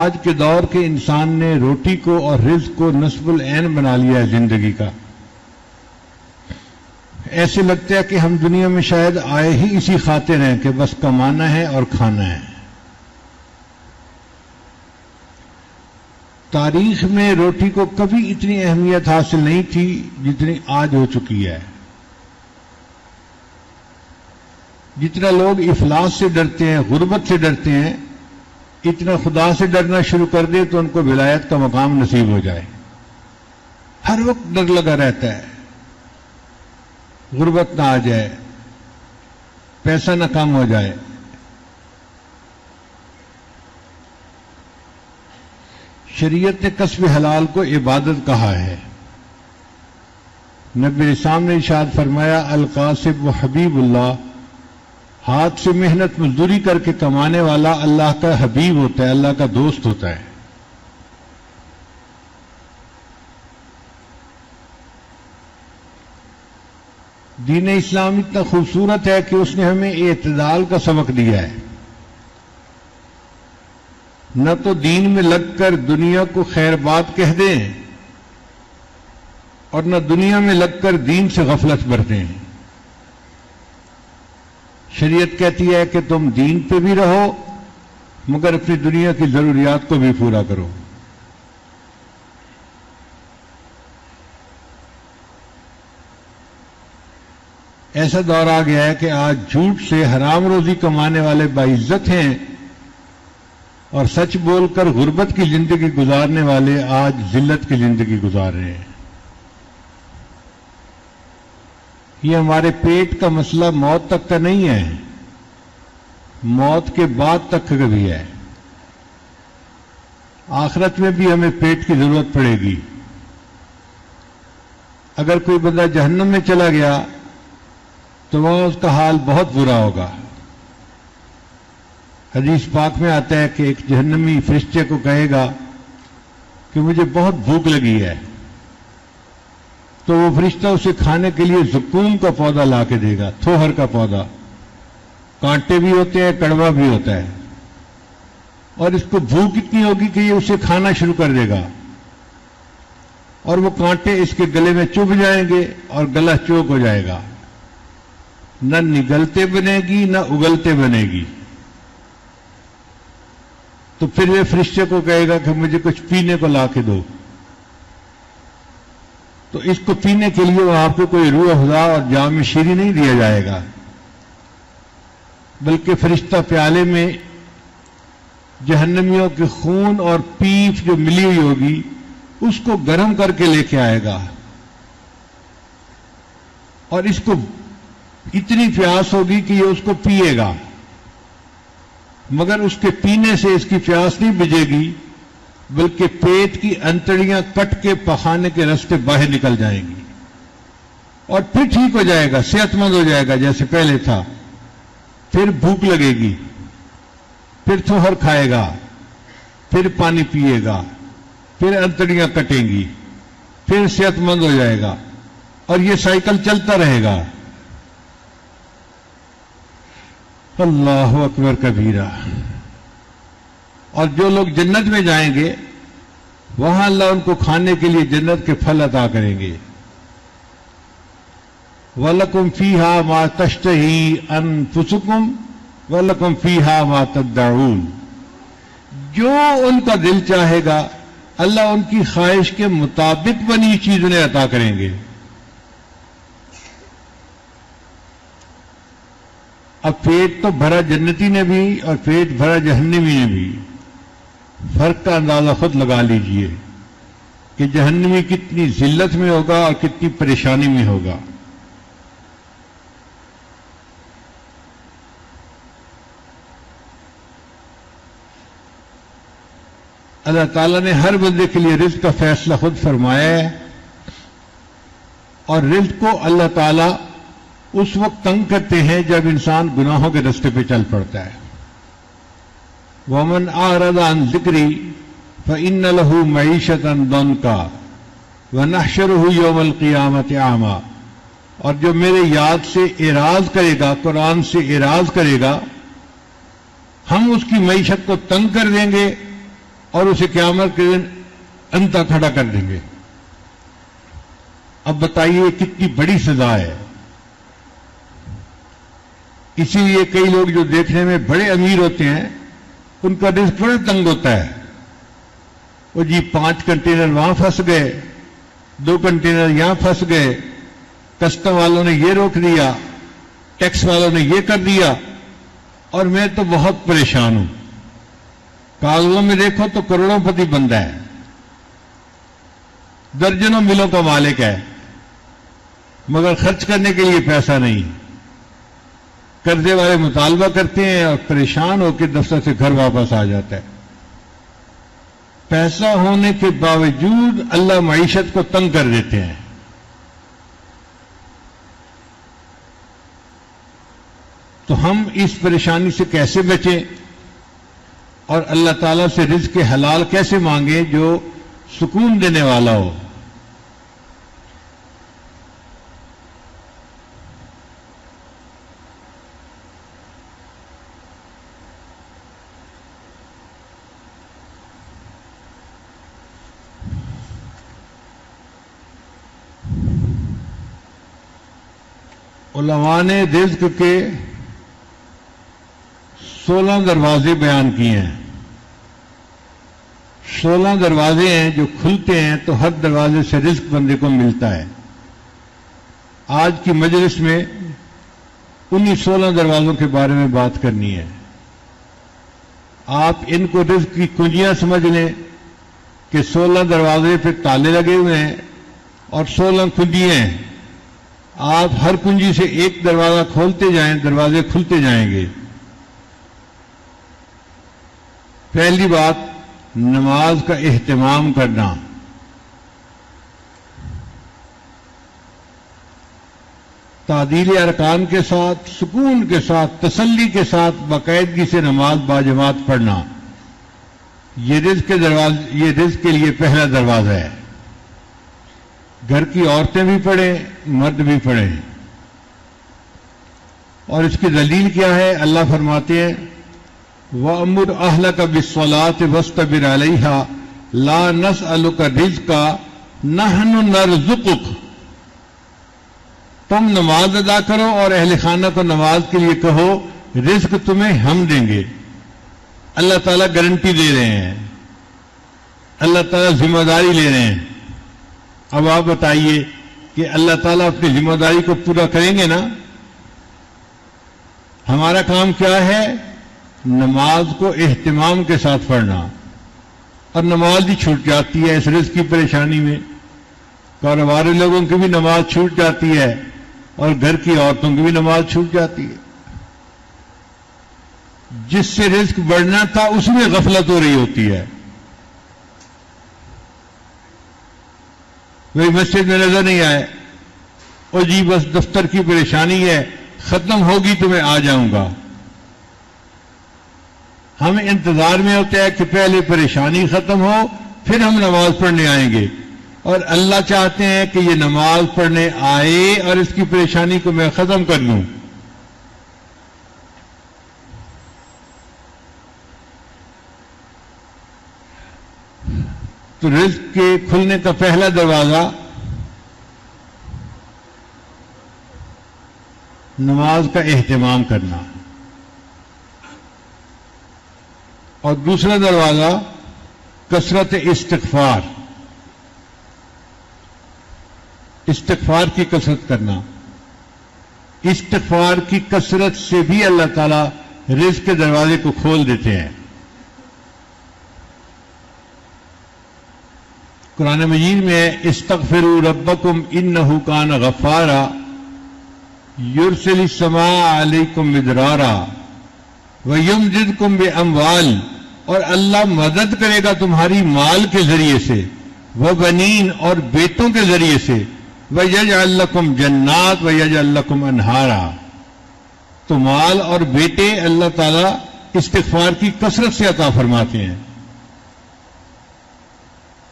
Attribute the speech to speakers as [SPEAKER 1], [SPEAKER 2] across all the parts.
[SPEAKER 1] آج کے دور کے انسان نے روٹی کو اور رزق کو نصب العین بنا لیا ہے زندگی کا. ایسے لگتا ہے کہ ہم دنیا میں شاید آئے ہی اسی خاطر ہیں کہ بس کمانا ہے اور کھانا ہے. تاریخ میں روٹی کو کبھی اتنی اہمیت حاصل نہیں تھی جتنی آج ہو چکی ہے. جتنا لوگ افلاس سے ڈرتے ہیں، غربت سے ڈرتے ہیں، اتنا خدا سے ڈرنا شروع کر دے تو ان کو ولایت کا مقام نصیب ہو جائے. ہر وقت ڈر لگا رہتا ہے غربت نہ آ جائے، پیسہ نہ کم ہو جائے. شریعت نے کسب حلال کو عبادت کہا ہے. نبی اسلام نے ارشاد فرمایا القاسب و حبیب اللہ، ہاتھ سے محنت مزدوری کر کے کمانے والا اللہ کا حبیب ہوتا ہے، اللہ کا دوست ہوتا ہے. دین اسلام اتنا خوبصورت ہے کہ اس نے ہمیں اعتدال کا سبق دیا ہے. نہ تو دین میں لگ کر دنیا کو خیر بات کہہ دیں اور نہ دنیا میں لگ کر دین سے غفلت برتیں. شریعت کہتی ہے کہ تم دین پہ بھی رہو مگر اپنی دنیا کی ضروریات کو بھی پورا کرو. ایسا دور آ گیا ہے کہ آج جھوٹ سے حرام روزی کمانے والے باعزت ہیں اور سچ بول کر غربت کی زندگی گزارنے والے آج ذلت کی زندگی گزار رہے ہیں. یہ ہمارے پیٹ کا مسئلہ موت تک کا نہیں ہے، موت کے بعد تک کا بھی ہے. آخرت میں بھی ہمیں پیٹ کی ضرورت پڑے گی. اگر کوئی بندہ جہنم میں چلا گیا تو وہاں اس کا حال بہت برا ہوگا. حدیث پاک میں آتا ہے کہ ایک جہنمی فرشتے کو کہے گا کہ مجھے بہت بھوک لگی ہے، تو وہ فرشتہ اسے کھانے کے لیے زقوم کا پودا لا کے دے گا. تھوہر کا پودا، کانٹے بھی ہوتے ہیں، کڑوا بھی ہوتا ہے، اور اس کو بھوک اتنی ہوگی کہ یہ اسے کھانا شروع کر دے گا اور وہ کانٹے اس کے گلے میں چبھ جائیں گے اور گلا چوک ہو جائے گا. نہ نگلتے بنے گی نہ اگلتے بنے گی. تو پھر وہ فرشتے کو کہے گا کہ مجھے کچھ پینے کو لا کے دو. تو اس کو پینے کے لیے وہاں پہ کوئی روح افزا اور جام شیری نہیں دیا جائے گا، بلکہ فرشتہ پیالے میں جہنمیوں کے خون اور پیپ جو ملی ہوئی ہوگی اس کو گرم کر کے لے کے آئے گا. اور اس کو اتنی پیاس ہوگی کہ یہ اس کو پیے گا، مگر اس کے پینے سے اس کی پیاس نہیں بجھے گی، بلکہ پیٹ کی انتڑیاں کٹ کے پخانے کے راستے باہر نکل جائیں گی اور پھر ٹھیک ہو جائے گا، صحت مند ہو جائے گا جیسے پہلے تھا. پھر بھوک لگے گی، پھر تھوہر کھائے گا، پھر پانی پیے گا، پھر انتڑیاں کٹیں گی، پھر صحت مند ہو جائے گا، اور یہ سائیکل چلتا رہے گا. اللہ اکبر کبیرہ. اور جو لوگ جنت میں جائیں گے وہاں اللہ ان کو کھانے کے لیے جنت کے پھل عطا کریں گے. وَلَكُمْ فِيهَا مَا تَشْتَهِي أَنفُسُكُمْ وَلَكُمْ فِيهَا مَا تَدَّعُونَ. جو ان کا دل چاہے گا اللہ ان کی خواہش کے مطابق بنی چیز انہیں عطا کریں گے. اب پیٹ تو بھرا جنتی نے بھی اور پیٹ بھرا جہنمی نے بھی، فرق کا اندازہ خود لگا لیجئے کہ جہنمی کتنی ذلت میں ہوگا اور کتنی پریشانی میں ہوگا. اللہ تعالیٰ نے ہر بندے کے لیے رزق کا فیصلہ خود فرمایا ہے، اور رزق کو اللہ تعالیٰ اس وقت تنگ کرتے ہیں جب انسان گناہوں کے راستے پہ چل پڑتا ہے. وَمَنْ أَعْرَضَ عَنْ ذِكْرِي فَإِنَّ لَهُ مَعِيشَةً ضَنْكَ وَنَحْشُرُهُ يَوْمَ الْقِيَامَةِ أَعْمَىٰ. اور جو میرے یاد سے اعراض کرے گا، قرآن سے اعراض کرے گا، ہم اس کی معیشت کو تنگ کر دیں گے اور اسے قیامت کے دن اندھا کھڑا کر دیں گے۔ اب بتائیے کتنی بڑی سزا ہے۔ اسی لیے کئی لوگ جو دیکھنے میں بڑے امیر ہوتے ہیں ان کا رزق بڑا تنگ ہوتا ہے۔ وہ جی 5 کنٹینر وہاں پھنس گئے، 2 کنٹینر یہاں پھنس گئے، کسٹم والوں نے یہ روک دیا، ٹیکس والوں نے یہ کر دیا، اور میں تو بہت پریشان ہوں۔ کاغذوں میں دیکھو تو کروڑوں پتی بندہ ہے، درجنوں ملوں کا مالک ہے، مگر خرچ کرنے کے لیے پیسہ نہیں۔ قرضے والے مطالبہ کرتے ہیں اور پریشان ہو کے دفتر سے گھر واپس آ جاتا ہے۔ پیسہ ہونے کے باوجود اللہ معیشت کو تنگ کر دیتے ہیں۔ تو ہم اس پریشانی سے کیسے بچیں اور اللہ تعالیٰ سے رزق حلال کیسے مانگیں جو سکون دینے والا ہو؟ علماء نے رزق کے 16 دروازے بیان کیے ہیں۔ 16 دروازے ہیں جو کھلتے ہیں تو ہر دروازے سے رزق بندے کو ملتا ہے۔ آج کی مجلس میں انہی 16 دروازوں کے بارے میں بات کرنی ہے۔ آپ ان کو رزق کی کنجیاں سمجھ لیں کہ 16 دروازے پہ تالے لگے ہوئے ہیں اور 16 کنجیاں ہیں۔ آپ ہر کنجی سے ایک دروازہ کھولتے جائیں، دروازے کھلتے جائیں گے۔ پہلی بات، نماز کا اہتمام کرنا۔ تعدیل ارکان کے ساتھ، سکون کے ساتھ، تسلی کے ساتھ باقاعدگی سے نماز باجماعت پڑھنا، یہ رزق کے لیے پہلا دروازہ ہے۔ گھر کی عورتیں بھی پڑھیں، مرد بھی پڑھیں۔ اور اس کی دلیل کیا ہے؟ اللہ فرماتے ہیں وَأَمُرْ أَهْلَكَ بِالصَّلَاةِ وَاسْتَبِرْ عَلَيْهَا لَا نَسْأَلُكَ رِزْقًا نَحْنُ نَرْزُقُكَ۔ تم نماز ادا کرو اور اہل خانہ کو نماز کے لیے کہو رزق تمہیں ہم دیں گے۔ اللہ تعالیٰ گارنٹی دے رہے ہیں، اللہ تعالیٰ ذمہ داری لے رہے ہیں۔ اب آپ بتائیے کہ اللہ تعالیٰ اپنی ذمہ داری کو پورا کریں گے نا؟ ہمارا کام کیا ہے؟ نماز کو اہتمام کے ساتھ پڑھنا، اور نماز ہی چھوٹ جاتی ہے اس رزق کی پریشانی میں۔ کاروباری لوگوں کی بھی نماز چھوٹ جاتی ہے اور گھر کی عورتوں کی بھی نماز چھوٹ جاتی ہے۔ جس سے رزق بڑھنا تھا اس میں غفلت ہو رہی ہوتی ہے۔ وہی مسجد میں نظر نہیں آئے، اور جی بس دفتر کی پریشانی ہے، ختم ہوگی تو میں آ جاؤں گا۔ ہم انتظار میں ہوتے ہیں کہ پہلے پریشانی ختم ہو پھر ہم نماز پڑھنے آئیں گے، اور اللہ چاہتے ہیں کہ یہ نماز پڑھنے آئے اور اس کی پریشانی کو میں ختم کر لوں۔ تو رزق کے کھلنے کا پہلا دروازہ نماز کا اہتمام کرنا، اور دوسرا دروازہ کثرت استغفار، استغفار کی کثرت کرنا۔ استغفار کی کثرت سے بھی اللہ تعالیٰ رزق کے دروازے کو کھول دیتے ہیں۔ قرآن مجید میں استغفروا ربکم انہ کان غفارا یرسل السماء علیکم مدرارا ویمددکم باموال، اور اللہ مدد کرے گا تمہاری مال کے ذریعے سے، وبنین، اور بیٹوں کے ذریعے سے، ویجعل لکم جنات ویجعل لکم انہارا۔ تو مال اور بیٹے اللہ تعالیٰ استغفار کی کثرت سے عطا فرماتے ہیں،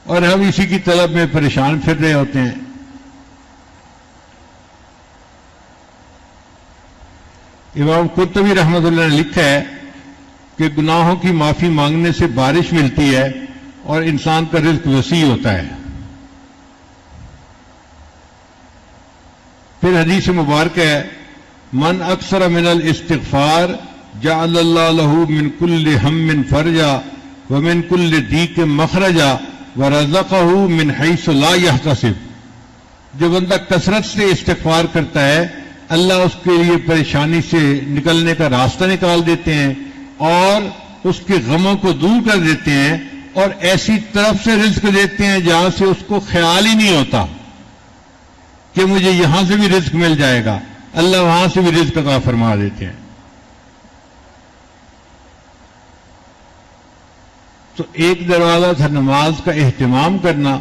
[SPEAKER 1] اور ہم اسی کی طلب میں پریشان پھر رہے ہوتے ہیں۔ امام قرطبی رحمۃ اللہ نے لکھا ہے کہ گناہوں کی معافی مانگنے سے بارش ملتی ہے، اور انسان کا رزق وسیع ہوتا ہے. پھر حدیث مبارک ہے من اکثر من الاستغفار جعل اللہ له من کل ہم فرجا ومن کل ضیق مخرجا ورزقه من حیث لا يحتسب. جو بندہ کثرت سے استغفار کرتا ہے اللہ اس کے لیے پریشانی سے نکلنے کا راستہ نکال دیتے ہیں اور اس کے غموں کو دور کر دیتے ہیں اور ایسی طرف سے رزق دیتے ہیں جہاں سے اس کو خیال ہی نہیں ہوتا کہ مجھے یہاں سے بھی رزق مل جائے گا. اللہ وہاں سے بھی رزق عطا فرما دیتے ہیں. تو ایک دروازہ تھا نماز کا اہتمام کرنا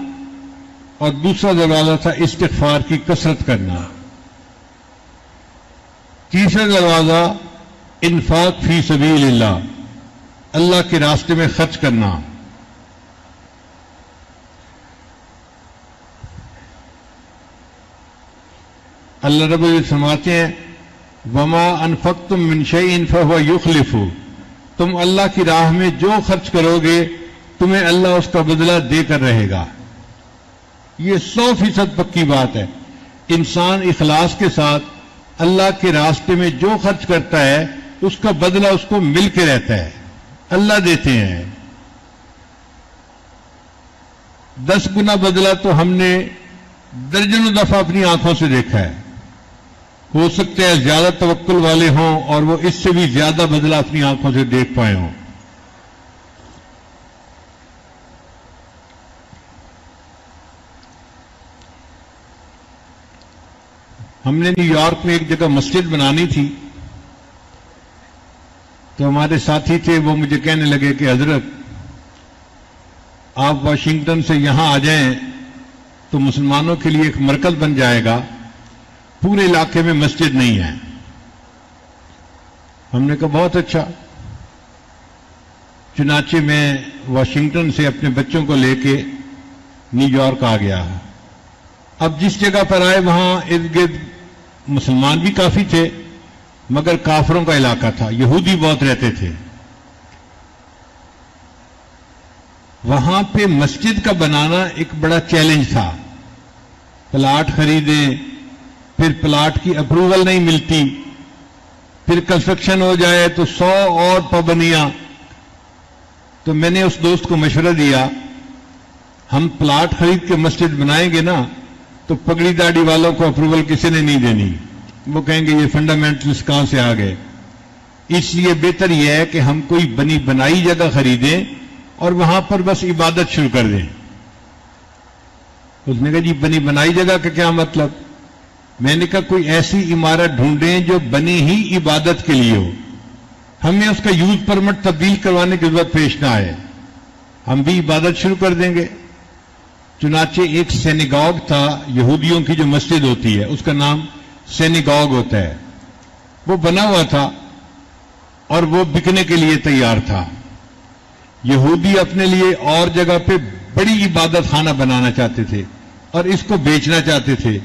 [SPEAKER 1] اور دوسرا دروازہ تھا استغفار کی کثرت کرنا. تیسرا دروازہ انفاق فی سبیل اللہ، اللہ کے راستے میں خرچ کرنا. اللہ رب العزت فرماتے ہیں وما انفقتم من شیء فهو یخلفہ. تم اللہ کی راہ میں جو خرچ کرو گے تمہیں اللہ اس کا بدلہ دے کر رہے گا. یہ 100% پکی بات ہے. انسان اخلاص کے ساتھ اللہ کے راستے میں جو خرچ کرتا ہے اس کا بدلہ اس کو مل کے رہتا ہے، اللہ دیتے ہیں. 10 گنا بدلہ تو ہم نے درجنوں دفعہ اپنی آنکھوں سے دیکھا ہے. ہو سکتا ہے زیادہ توکل والے ہوں اور وہ اس سے بھی زیادہ بدلہ اپنی آنکھوں سے دیکھ پائے ہوں. ہم نے نیو یارک میں ایک جگہ مسجد بنانی تھی تو ہمارے ساتھی تھے، وہ مجھے کہنے لگے کہ حضرت آپ واشنگٹن سے یہاں آ جائیں تو مسلمانوں کے لیے ایک مرکز بن جائے گا، پورے علاقے میں مسجد نہیں ہے. ہم نے کہا بہت اچھا. چنانچہ میں واشنگٹن سے اپنے بچوں کو لے کے نیو یارک آ گیا. اب جس جگہ پر آئے وہاں ارد گرد مسلمان بھی کافی تھے مگر کافروں کا علاقہ تھا، یہودی بہت رہتے تھے. وہاں پہ مسجد کا بنانا ایک بڑا چیلنج تھا. پلاٹ خریدیں، پھر پلاٹ کی اپروول نہیں ملتی، پھر کنسٹرکشن ہو جائے تو 100 اور پابندیاں. تو میں نے اس دوست کو مشورہ دیا ہم پلاٹ خرید کے مسجد بنائیں گے نا تو پگڑی داڑھی والوں کو اپروول کسی نے نہیں دینی، وہ کہیں گے یہ فنڈامنٹلسٹ کہاں سے آ گئے. اس لیے بہتر یہ ہے کہ ہم کوئی بنی بنائی جگہ خریدیں اور وہاں پر بس عبادت شروع کر دیں. اس نے کہا جی بنی بنائی جگہ کا کیا مطلب؟ میں نے کہا کوئی ایسی عمارت ڈھونڈیں جو بنی ہی عبادت کے لیے ہو، ہمیں اس کا یوز پرمٹ تبدیل کروانے کی ضرورت پیش نہ آئے، ہم بھی عبادت شروع کر دیں گے. چنانچہ ایک سینیگاگ تھا، یہودیوں کی جو مسجد ہوتی ہے اس کا نام سینیگاگ ہوتا ہے، وہ بنا ہوا تھا اور وہ بکنے کے لیے تیار تھا. یہودی اپنے لیے اور جگہ پہ بڑی عبادت خانہ بنانا چاہتے تھے اور اس کو بیچنا چاہتے تھے.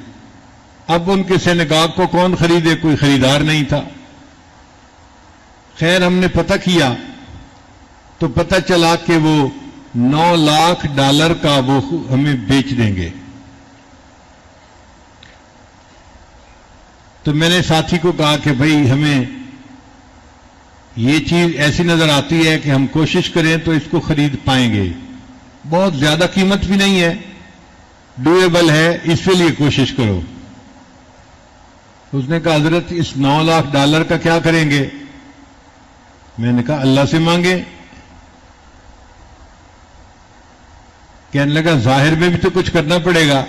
[SPEAKER 1] اب ان کے سینیگاگ کو کون خریدے؟ کوئی خریدار نہیں تھا. خیر ہم نے پتہ کیا تو پتہ چلا کہ وہ $9 لاکھ کا وہ ہمیں بیچ دیں گے. تو میں نے ساتھی کو کہا کہ بھائی ہمیں یہ چیز ایسی نظر آتی ہے کہ ہم کوشش کریں تو اس کو خرید پائیں گے، بہت زیادہ قیمت بھی نہیں ہے، ڈویبل ہے، اس کے لیے کوشش کرو. اس نے کہا حضرت اس $9 لاکھ کا کیا کریں گے؟ میں نے کہا اللہ سے مانگیں. کہنے لگا ظاہر میں بھی تو کچھ کرنا پڑے گا.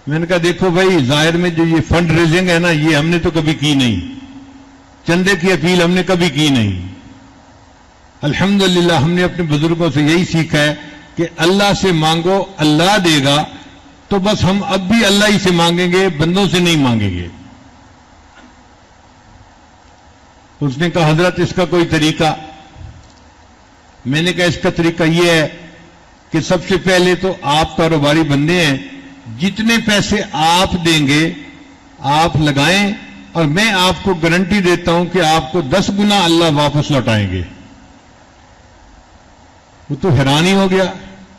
[SPEAKER 1] میں نے کہا دیکھو بھائی ظاہر میں جو یہ فنڈ ریزنگ ہے نا یہ ہم نے تو کبھی کی نہیں، چندے کی اپیل ہم نے کبھی کی نہیں. الحمدللہ ہم نے اپنے بزرگوں سے یہی سیکھا ہے کہ اللہ سے مانگو اللہ دے گا، تو بس ہم اب بھی اللہ ہی سے مانگیں گے، بندوں سے نہیں مانگیں گے. اس نے کہا حضرت اس کا کوئی طریقہ؟ میں نے کہا اس کا طریقہ یہ ہے کہ سب سے پہلے تو آپ کاروباری بندے ہیں، جتنے پیسے آپ دیں گے آپ لگائیں اور میں آپ کو گارنٹی دیتا ہوں کہ آپ کو 10 گنا اللہ واپس لوٹائیں گے. وہ تو حیران ہی ہو گیا.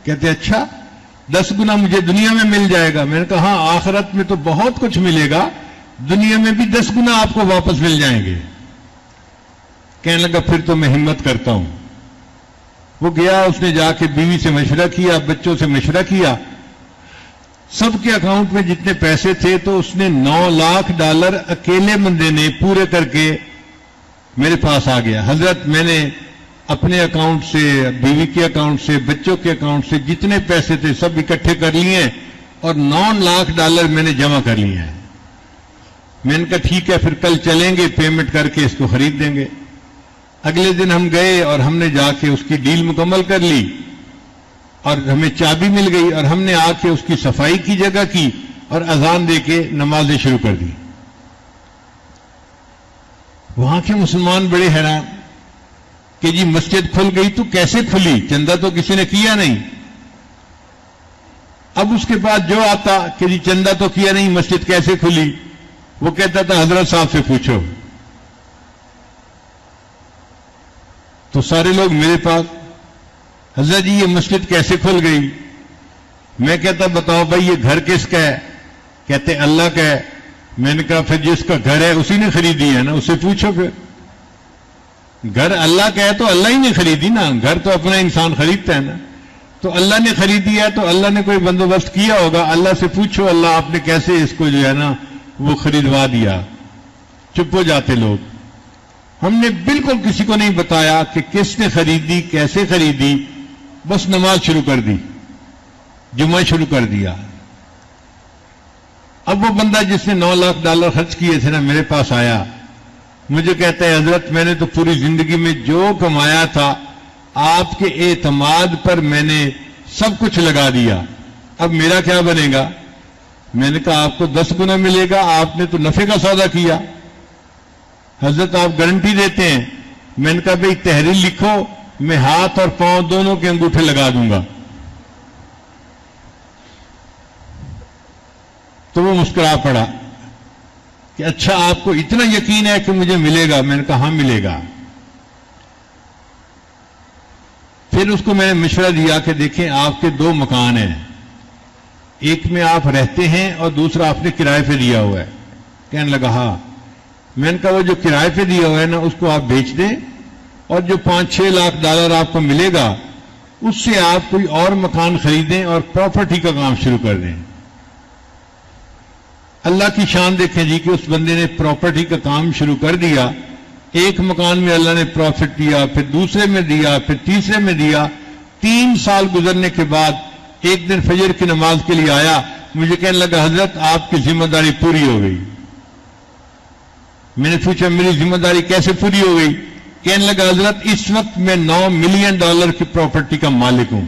[SPEAKER 1] کہتے اچھا 10 گنا مجھے دنیا میں مل جائے گا. میں نے کہا ہاں آخرت میں تو بہت کچھ ملے گا, دنیا میں بھی 10 گنا آپ کو واپس مل جائیں گے. کہنے لگا پھر تو میں ہمت کرتا ہوں. وہ گیا, اس نے جا کے بیوی سے مشورہ کیا, بچوں سے مشورہ کیا, سب کے اکاؤنٹ میں جتنے پیسے تھے تو اس نے $9 لاکھ اکیلے بندے نے پورے کر کے میرے پاس آ گیا. حضرت میں نے اپنے اکاؤنٹ سے, بیوی کے اکاؤنٹ سے, بچوں کے اکاؤنٹ سے جتنے پیسے تھے سب اکٹھے کر لیے اور $9 لاکھ میں نے جمع کر لیے ہیں. میں نے کہا ٹھیک ہے پھر کل چلیں گے, پیمنٹ کر کے اس کو خرید دیں گے. اگلے دن ہم گئے اور ہم نے جا کے اس کی ڈیل مکمل کر لی اور ہمیں چابی مل گئی اور ہم نے آ کے اس کی صفائی کی جگہ کی اور اذان دے کے نمازیں شروع کر دی. وہاں کے مسلمان بڑے حیران کہ جی مسجد کھل گئی تو کیسے کھلی, چندہ تو کسی نے کیا نہیں. اب اس کے بعد جو آتا کہ جی چندہ تو کیا نہیں, مسجد کیسے کھلی, وہ کہتا تھا حضرت صاحب سے پوچھو. تو سارے لوگ میرے پاس, حضرت جی یہ مسجد کیسے کھل گئی. میں کہتا بتاؤ بھائی یہ گھر کس کا ہے, کہتے اللہ کا ہے. میں نے کہا پھر جس کا گھر ہے اسی نے خریدی ہے نا, اسے پوچھو. پھر گھر اللہ کا ہے تو اللہ ہی نے خریدی نا, گھر تو اپنا انسان خریدتا ہے نا. تو اللہ نے خریدی ہے تو اللہ نے کوئی بندوبست کیا ہوگا, اللہ سے پوچھو اللہ آپ نے کیسے اس کو جو ہے نا وہ خریدوا دیا. چپ ہو جاتے لوگ. ہم نے بالکل کسی کو نہیں بتایا کہ کس نے خریدی, کیسے خریدی, بس نماز شروع کر دی, جمعہ شروع کر دیا. اب وہ بندہ جس نے $9 لاکھ خرچ کیے تھے نا میرے پاس آیا, مجھے کہتا ہے حضرت میں نے تو پوری زندگی میں جو کمایا تھا آپ کے اعتماد پر میں نے سب کچھ لگا دیا, اب میرا کیا بنے گا. میں نے کہا آپ کو 10 گنا ملے گا, آپ نے تو نفع کا سودا کیا. حضرت آپ گارنٹی دیتے ہیں. میں نے کہا بھئی تحریر لکھو, میں ہاتھ اور پاؤں دونوں کے انگوٹھے لگا دوں گا. تو وہ مسکرا پڑا کہ اچھا آپ کو اتنا یقین ہے کہ مجھے ملے گا. میں نے کہا ہاں ملے گا. پھر اس کو میں نے مشورہ دیا کہ دیکھیں آپ کے 2 مکان ہیں, ایک میں آپ رہتے ہیں اور دوسرا آپ نے کرائے پہ دیا ہوا ہے. کہنے لگا ہاں. میں نے کہا وہ جو کرائے پہ دیا ہوا ہے نا اس کو آپ بیچ دیں اور جو $5-6 لاکھ آپ کو ملے گا اس سے آپ کوئی اور مکان خریدیں اور پراپرٹی کا کام شروع کر دیں. اللہ کی شان دیکھیں جی کہ اس بندے نے پراپرٹی کا کام شروع کر دیا. ایک مکان میں اللہ نے پروفٹ دیا, پھر دوسرے میں دیا, پھر تیسرے میں دیا. 3 سال گزرنے کے بعد ایک دن فجر کی نماز کے لیے آیا, مجھے کہنے لگا حضرت آپ کی ذمہ داری پوری ہو گئی. میں نے پوچھا میری ذمہ داری کیسے پوری ہو گئی. کہنے لگا حضرت اس وقت میں $9 ملین کی پراپرٹی کا مالک ہوں,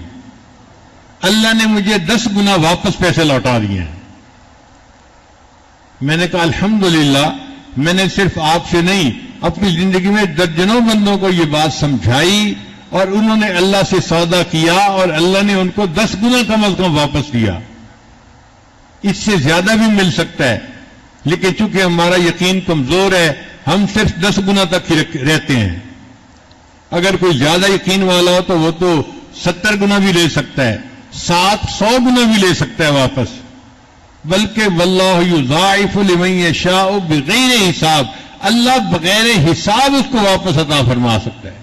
[SPEAKER 1] اللہ نے مجھے 10 گنا واپس پیسے لوٹا دیے ہیں. میں نے کہا الحمدللہ, میں نے صرف آپ سے نہیں اپنی زندگی میں درجنوں بندوں کو یہ بات سمجھائی اور انہوں نے اللہ سے سودا کیا اور اللہ نے ان کو 10 گنا کم از کم واپس دیا. اس سے زیادہ بھی مل سکتا ہے لیکن چونکہ ہمارا یقین کمزور ہے ہم صرف 10 گنا تک ہی رہتے ہیں. اگر کوئی زیادہ یقین والا ہو تو وہ تو 70 گنا بھی لے سکتا ہے, 100 گنا بھی لے سکتا ہے واپس. بلکہ واللہ یضاعف لمن یشاء بغیر حساب, اللہ بغیر حساب اس کو واپس عطا فرما سکتا ہے.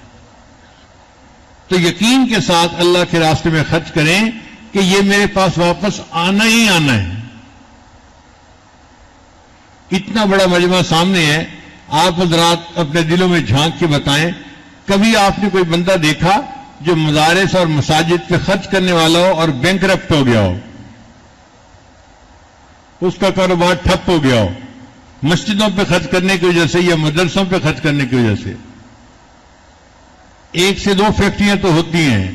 [SPEAKER 1] تو یقین کے ساتھ اللہ کے راستے میں خرچ کریں کہ یہ میرے پاس واپس آنا ہی آنا ہے. اتنا بڑا مجمع سامنے ہے, آپ حضرات اپنے دلوں میں جھانک کے بتائیں کبھی آپ نے کوئی بندہ دیکھا جو مدارس اور مساجد پہ خرچ کرنے والا ہو اور بینکرپٹ ہو گیا ہو, اس کا کاروبار ٹھپ ہو گیا ہو مسجدوں پہ خرچ کرنے کی وجہ سے یا مدرسوں پہ خرچ کرنے کی وجہ سے. 1 سے 2 فیکٹریاں تو ہوتی ہیں,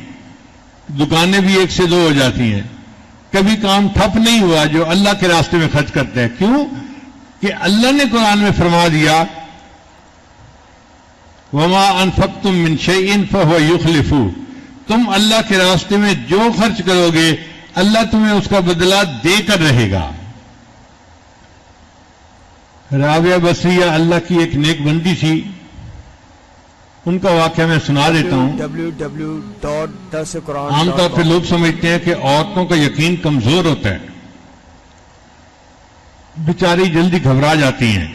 [SPEAKER 1] دکانیں بھی 1 سے 2 ہو جاتی ہیں, کبھی کام ٹھپ نہیں ہوا جو اللہ کے راستے میں خرچ کرتے ہیں. کیوں کہ اللہ نے قرآن میں فرما دیا وما انفقتم من شیء فهو يخلفه, تم اللہ کے راستے میں جو خرچ کرو گے اللہ تمہیں اس کا بدلہ دے کر رہے گا. رابعہ بصریہ اللہ کی ایک نیک بندی تھی, ان کا واقعہ میں سنا دیتا ہوں. عام طور پہ لوگ سمجھتے ہیں کہ عورتوں کا یقین کمزور ہوتا ہے، بیچاری جلدی گھبرا جاتی ہیں.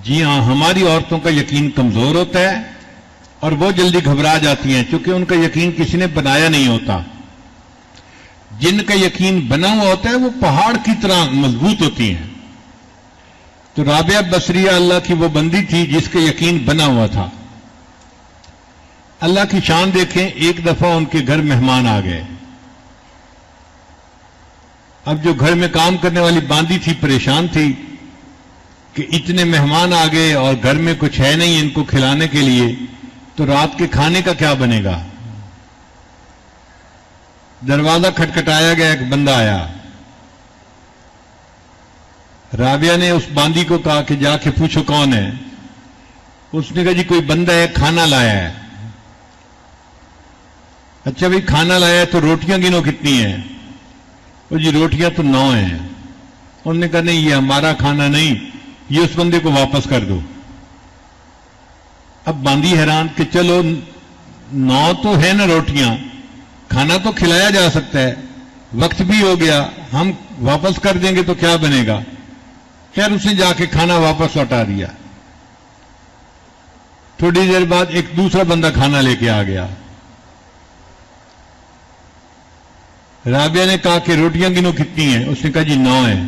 [SPEAKER 1] جی ہاں، ہماری عورتوں کا یقین کمزور ہوتا ہے اور وہ جلدی گھبرا جاتی ہیں کیونکہ ان کا یقین کسی نے بنایا نہیں ہوتا. جن کا یقین بنا ہوا ہوتا ہے وہ پہاڑ کی طرح مضبوط ہوتی ہیں. تو رابعہ بصریہ اللہ کی وہ بندی تھی جس کا یقین بنا ہوا تھا. اللہ کی شان دیکھیں، ایک دفعہ ان کے گھر مہمان آ گئے. اب جو گھر میں کام کرنے والی باندی تھی پریشان تھی کہ اتنے مہمان آ گئے اور گھر میں کچھ ہے نہیں ان کو کھلانے کے لیے، تو رات کے کھانے کا کیا بنے گا. دروازہ کھٹکھٹایا گیا، ایک بندہ آیا. رابعہ نے اس باندی کو کہا کہ جا کے پوچھو کون ہے. اس نے کہا جی کوئی بندہ ہے، کھانا لایا ہے. اچھا بھائی کھانا لایا ہے تو روٹیاں گنو کتنی ہیں. وہ جی روٹیاں تو 9 ہیں. انہوں نے کہا نہیں یہ ہمارا کھانا نہیں، یہ اس بندے کو واپس کر دو. اب باندی حیران کہ چلو 9 تو ہے نا روٹیاں، کھانا تو کھلایا جا سکتا ہے، وقت بھی ہو گیا، ہم واپس کر دیں گے تو کیا بنے گا. خیر اس نے جا کے کھانا واپس لوٹا دیا. تھوڑی دیر بعد ایک دوسرا بندہ کھانا لے کے آ گیا. رابعہ نے کہا کہ روٹیاں گنو کتنی ہیں. اس نے کہا جی 9 ہیں.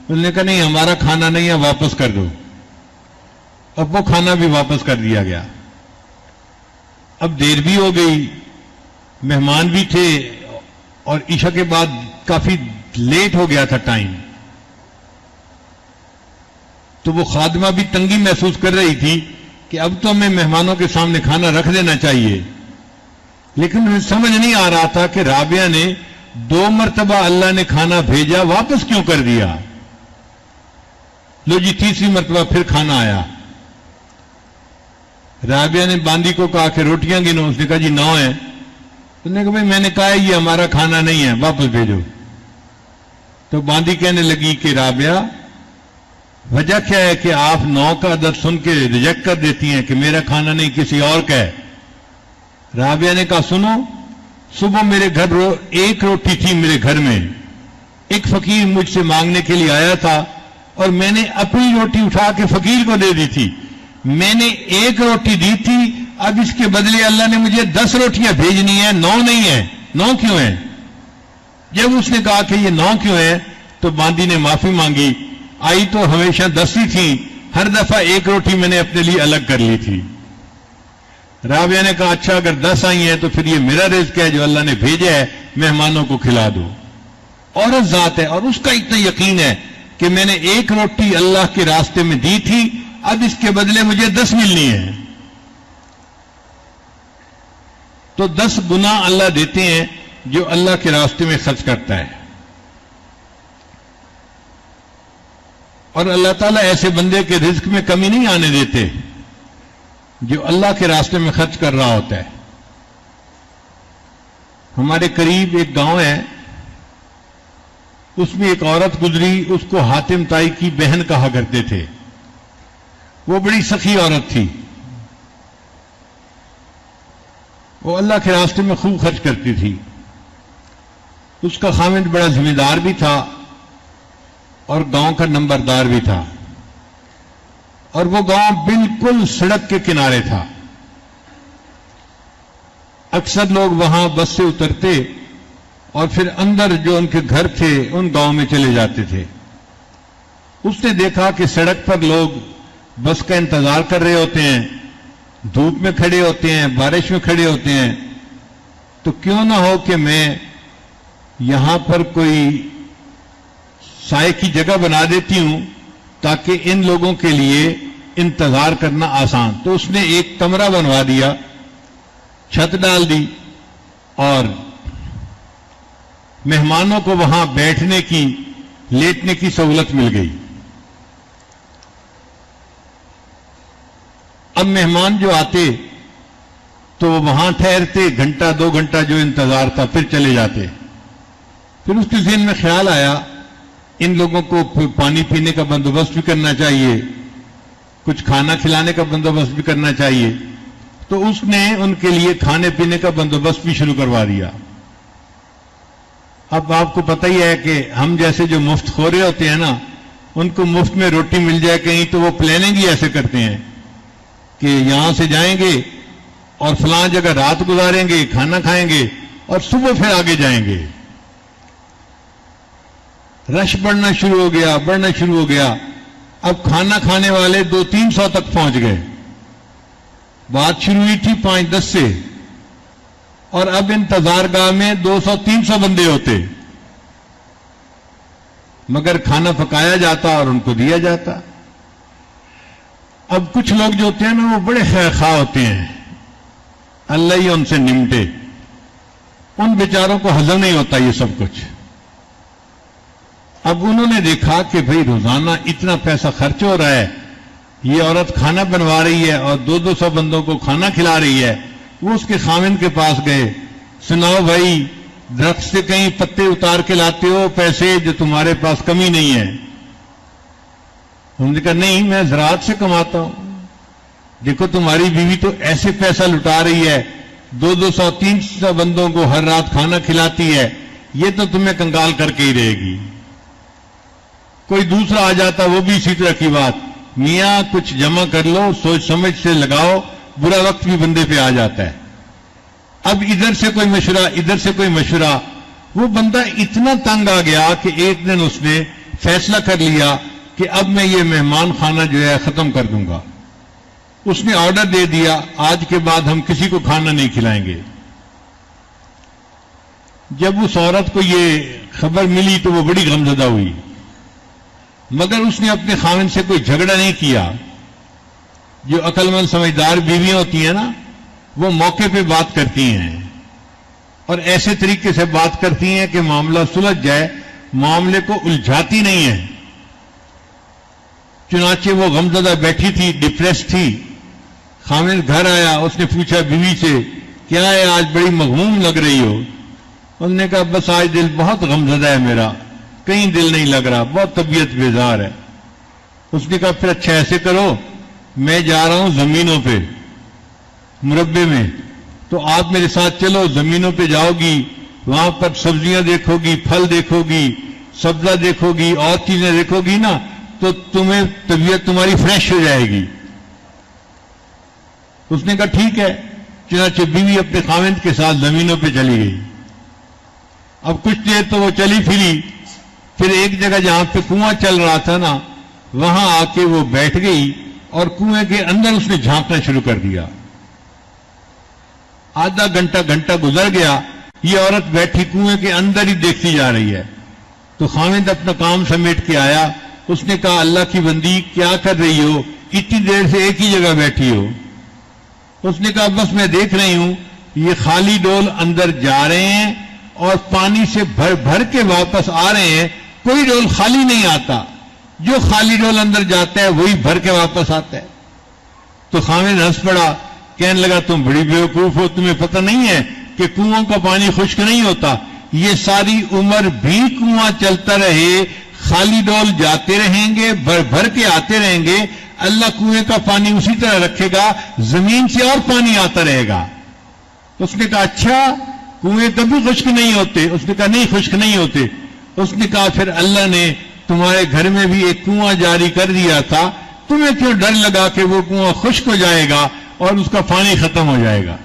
[SPEAKER 1] انہوں نے کہا نہیں ہمارا کھانا نہیں ہے، واپس کر دو. اب وہ کھانا بھی واپس کر دیا گیا. اب دیر بھی ہو گئی، مہمان بھی تھے اور عشاء کے بعد کافی لیٹ ہو گیا تھا ٹائم. تو وہ خادمہ بھی تنگی محسوس کر رہی تھی کہ اب تو ہمیں مہمانوں کے سامنے کھانا رکھ دینا چاہیے. لیکن انہیں سمجھ نہیں آ رہا تھا کہ رابعہ نے 2 مرتبہ اللہ نے کھانا بھیجا، واپس کیوں کر دیا. لو جی تیسری مرتبہ پھر کھانا آیا. رابعہ نے باندی کو کہا کہ روٹیاں گنو. اس نے کہا جی 9 ہیں. اس نے کہا بھائی میں نے کہا یہ ہمارا کھانا نہیں ہے، واپس بھیجو. تو باندی کہنے لگی کہ رابعہ وجہ کیا ہے کہ آپ 9 کا عدد سن کے ریجیکٹ کر دیتی ہیں کہ میرا کھانا نہیں کسی اور کا ہے. رابعہ نے کہا سنو، صبح میرے گھر ایک روٹی تھی میرے گھر میں، ایک فقیر مجھ سے مانگنے کے لیے آیا تھا اور میں نے اپنی روٹی اٹھا کے فقیر کو دے دی تھی. میں نے 1 روٹی دی تھی، اب اس کے بدلے اللہ نے مجھے 10 روٹیاں بھیجنی ہیں، 9 نہیں ہیں. 9 کیوں ہیں؟ جب اس نے کہا کہ یہ 9 کیوں ہیں تو باندی نے معافی مانگی. آئی تو ہمیشہ 10 ہی تھی، ہر دفعہ 1 روٹی میں نے اپنے لیے الگ کر لی تھی. رابعہ نے کہا اچھا اگر 10 آئی ہیں تو پھر یہ میرا رزق ہے جو اللہ نے بھیجا ہے، مہمانوں کو کھلا دو. عورت ذات ہے اور اس کا اتنا یقین ہے کہ میں نے 1 روٹی اللہ کے راستے میں دی تھی، اب اس کے بدلے مجھے 10 ملنی ہے. تو 10 گنا اللہ دیتے ہیں جو اللہ کے راستے میں خرچ کرتا ہے. اور اللہ تعالیٰ ایسے بندے کے رزق میں کمی نہیں آنے دیتے جو اللہ کے راستے میں خرچ کر رہا ہوتا ہے. ہمارے قریب ایک گاؤں ہے، اس میں ایک عورت گزری، اس کو حاتم تائی کی بہن کہا کرتے تھے. وہ بڑی سخی عورت تھی، وہ اللہ کے راستے میں خوب خرچ کرتی تھی. اس کا خاوند بڑا ذمہ دار بھی تھا اور گاؤں کا نمبردار بھی تھا، اور وہ گاؤں بالکل سڑک کے کنارے تھا. اکثر لوگ وہاں بس سے اترتے اور پھر اندر جو ان کے گھر تھے ان گاؤں میں چلے جاتے تھے. اس نے دیکھا کہ سڑک پر لوگ بس کا انتظار کر رہے ہوتے ہیں، دھوپ میں کھڑے ہوتے ہیں، بارش میں کھڑے ہوتے ہیں، تو کیوں نہ ہو کہ میں یہاں پر کوئی سائے کی جگہ بنا دیتی ہوں تاکہ ان لوگوں کے لیے انتظار کرنا آسان. تو اس نے ایک کمرہ بنوا دیا، چھت ڈال دی اور مہمانوں کو وہاں بیٹھنے کی، لیٹنے کی سہولت مل گئی. اب مہمان جو آتے تو وہ وہاں ٹھہرتے، گھنٹہ 2 گھنٹہ جو انتظار تھا، پھر چلے جاتے. پھر اس کے ذہن میں خیال آیا ان لوگوں کو پانی پینے کا بندوبست بھی کرنا چاہیے، کچھ کھانا کھلانے کا بندوبست بھی کرنا چاہیے. تو اس نے ان کے لیے کھانے پینے کا بندوبست بھی شروع کروا دیا. اب آپ کو پتہ ہی ہے کہ ہم جیسے جو مفت خورے ہوتے ہیں نا، ان کو مفت میں روٹی مل جائے کہیں تو وہ پلاننگ ہی ایسے کرتے ہیں کہ یہاں سے جائیں گے اور فلاں جگہ رات گزاریں گے، کھانا کھائیں گے اور صبح پھر آگے جائیں گے. رش بڑھنا شروع ہو گیا. اب کھانا کھانے والے 200-300 تک پہنچ گئے. بات شروع ہوئی تھی 5-10 سے، اور اب انتظار گاہ میں 200-300 بندے ہوتے، مگر کھانا پکایا جاتا اور ان کو دیا جاتا. اب کچھ لوگ جو ہوتے ہیں نا، وہ بڑے خیر خواہ ہوتے ہیں، اللہ ہی ان سے نمٹے. ان بیچاروں کو ہضم نہیں ہوتا یہ سب کچھ. اب انہوں نے دیکھا کہ بھئی روزانہ اتنا پیسہ خرچ ہو رہا ہے، یہ عورت کھانا بنوا رہی ہے اور 200 بندوں کو کھانا کھلا رہی ہے. وہ اس کے خاوند کے پاس گئے، سناؤ بھائی، درخت سے کہیں پتے اتار کے لاتے ہو پیسے جو تمہارے پاس کمی نہیں ہے؟ انہوں نے کہا نہیں، میں زراعت سے کماتا ہوں. دیکھو تمہاری بیوی تو ایسے پیسہ لٹا رہی ہے، 200-300 بندوں کو ہر رات کھانا کھلاتی ہے، یہ تو تمہیں کنگال کر کے ہی رہے گی. کوئی دوسرا آ جاتا، وہ بھی اسی طرح کی بات، میاں کچھ جمع کر لو، سوچ سمجھ سے لگاؤ، برا وقت بھی بندے پہ آ جاتا ہے. اب ادھر سے کوئی مشورہ، ادھر سے کوئی مشورہ. وہ بندہ اتنا تنگ آ گیا کہ ایک دن اس نے فیصلہ کر لیا کہ اب میں یہ مہمان خانہ جو ہے ختم کر دوں گا. اس نے آرڈر دے دیا، آج کے بعد ہم کسی کو کھانا نہیں کھلائیں گے. جب اس عورت کو یہ خبر ملی تو وہ بڑی غمزدہ ہوئی، مگر اس نے اپنے خاوند سے کوئی جھگڑا نہیں کیا. جو عقل مند سمجھدار بیویاں ہوتی ہیں نا، وہ موقع پہ بات کرتی ہیں اور ایسے طریقے سے بات کرتی ہیں کہ معاملہ سلجھ جائے، معاملے کو الجھاتی نہیں ہے. چنانچہ وہ غمزدہ بیٹھی تھی، ڈپریس تھی. خاوند گھر آیا، اس نے پوچھا بیوی سے، کیا ہے آج بڑی مغموم لگ رہی ہو؟ انہوں نے کہا بس آج دل بہت غمزدہ ہے میرا، کہیں دل نہیں لگ رہا، بہت طبیعت بیزار ہے. اس نے کہا پھر اچھا ایسے کرو، میں جا رہا ہوں زمینوں پہ مربے میں، تو آپ میرے ساتھ چلو. زمینوں پہ جاؤ گی، وہاں پر سبزیاں دیکھو گی، پھل دیکھو گی، سبزہ دیکھو گی، اور چیزیں دیکھو گی نا، تو تمہیں طبیعت تمہاری فریش ہو جائے گی. اس نے کہا ٹھیک ہے. چنانچہ بیوی اپنے خاوند کے ساتھ زمینوں پہ چلی گئی. اب کچھ دیر تو وہ چلی پھری، پھر ایک جگہ جہاں پہ کنواں چل رہا تھا نا، وہاں آ کے وہ بیٹھ گئی اور کنویں کے اندر اس نے جھانکنا شروع کر دیا. آدھا گھنٹہ گزر گیا، یہ عورت بیٹھی کنویں کے اندر ہی دیکھتی جا رہی ہے. تو خاوند اپنا کام سمیٹ کے آیا. اس نے کہا اللہ کی بندی کیا کر رہی ہو، اتنی دیر سے ایک ہی جگہ بیٹھی ہو؟ اس نے کہا بس میں دیکھ رہی ہوں یہ خالی ڈول اندر جا رہے ہیں اور پانی سے بھر بھر کے واپس آ رہے ہیں، کوئی ڈول خالی نہیں آتا، جو خالی ڈول اندر جاتا ہے وہی بھر کے واپس آتا ہے. تو خاوند ہنس پڑا، کہنے لگا تم بڑی بیوقوف ہو، تمہیں پتہ نہیں ہے کہ کنواں کا پانی خشک نہیں ہوتا، یہ ساری عمر بھی کنواں چلتا رہے، خالی ڈول جاتے رہیں گے، بھر بھر کے آتے رہیں گے، اللہ کنویں کا پانی اسی طرح رکھے گا، زمین سے اور پانی آتا رہے گا. اس نے کہا اچھا کنویں کبھی خشک نہیں ہوتے؟ اس نے کہا نہیں خشک نہیں ہوتے. اس نے کہا پھر اللہ نے تمہارے گھر میں بھی ایک کنواں جاری کر دیا تھا، تمہیں کیوں ڈر لگا کہ وہ کنواں خشک ہو جائے گا اور اس کا پانی ختم ہو جائے گا؟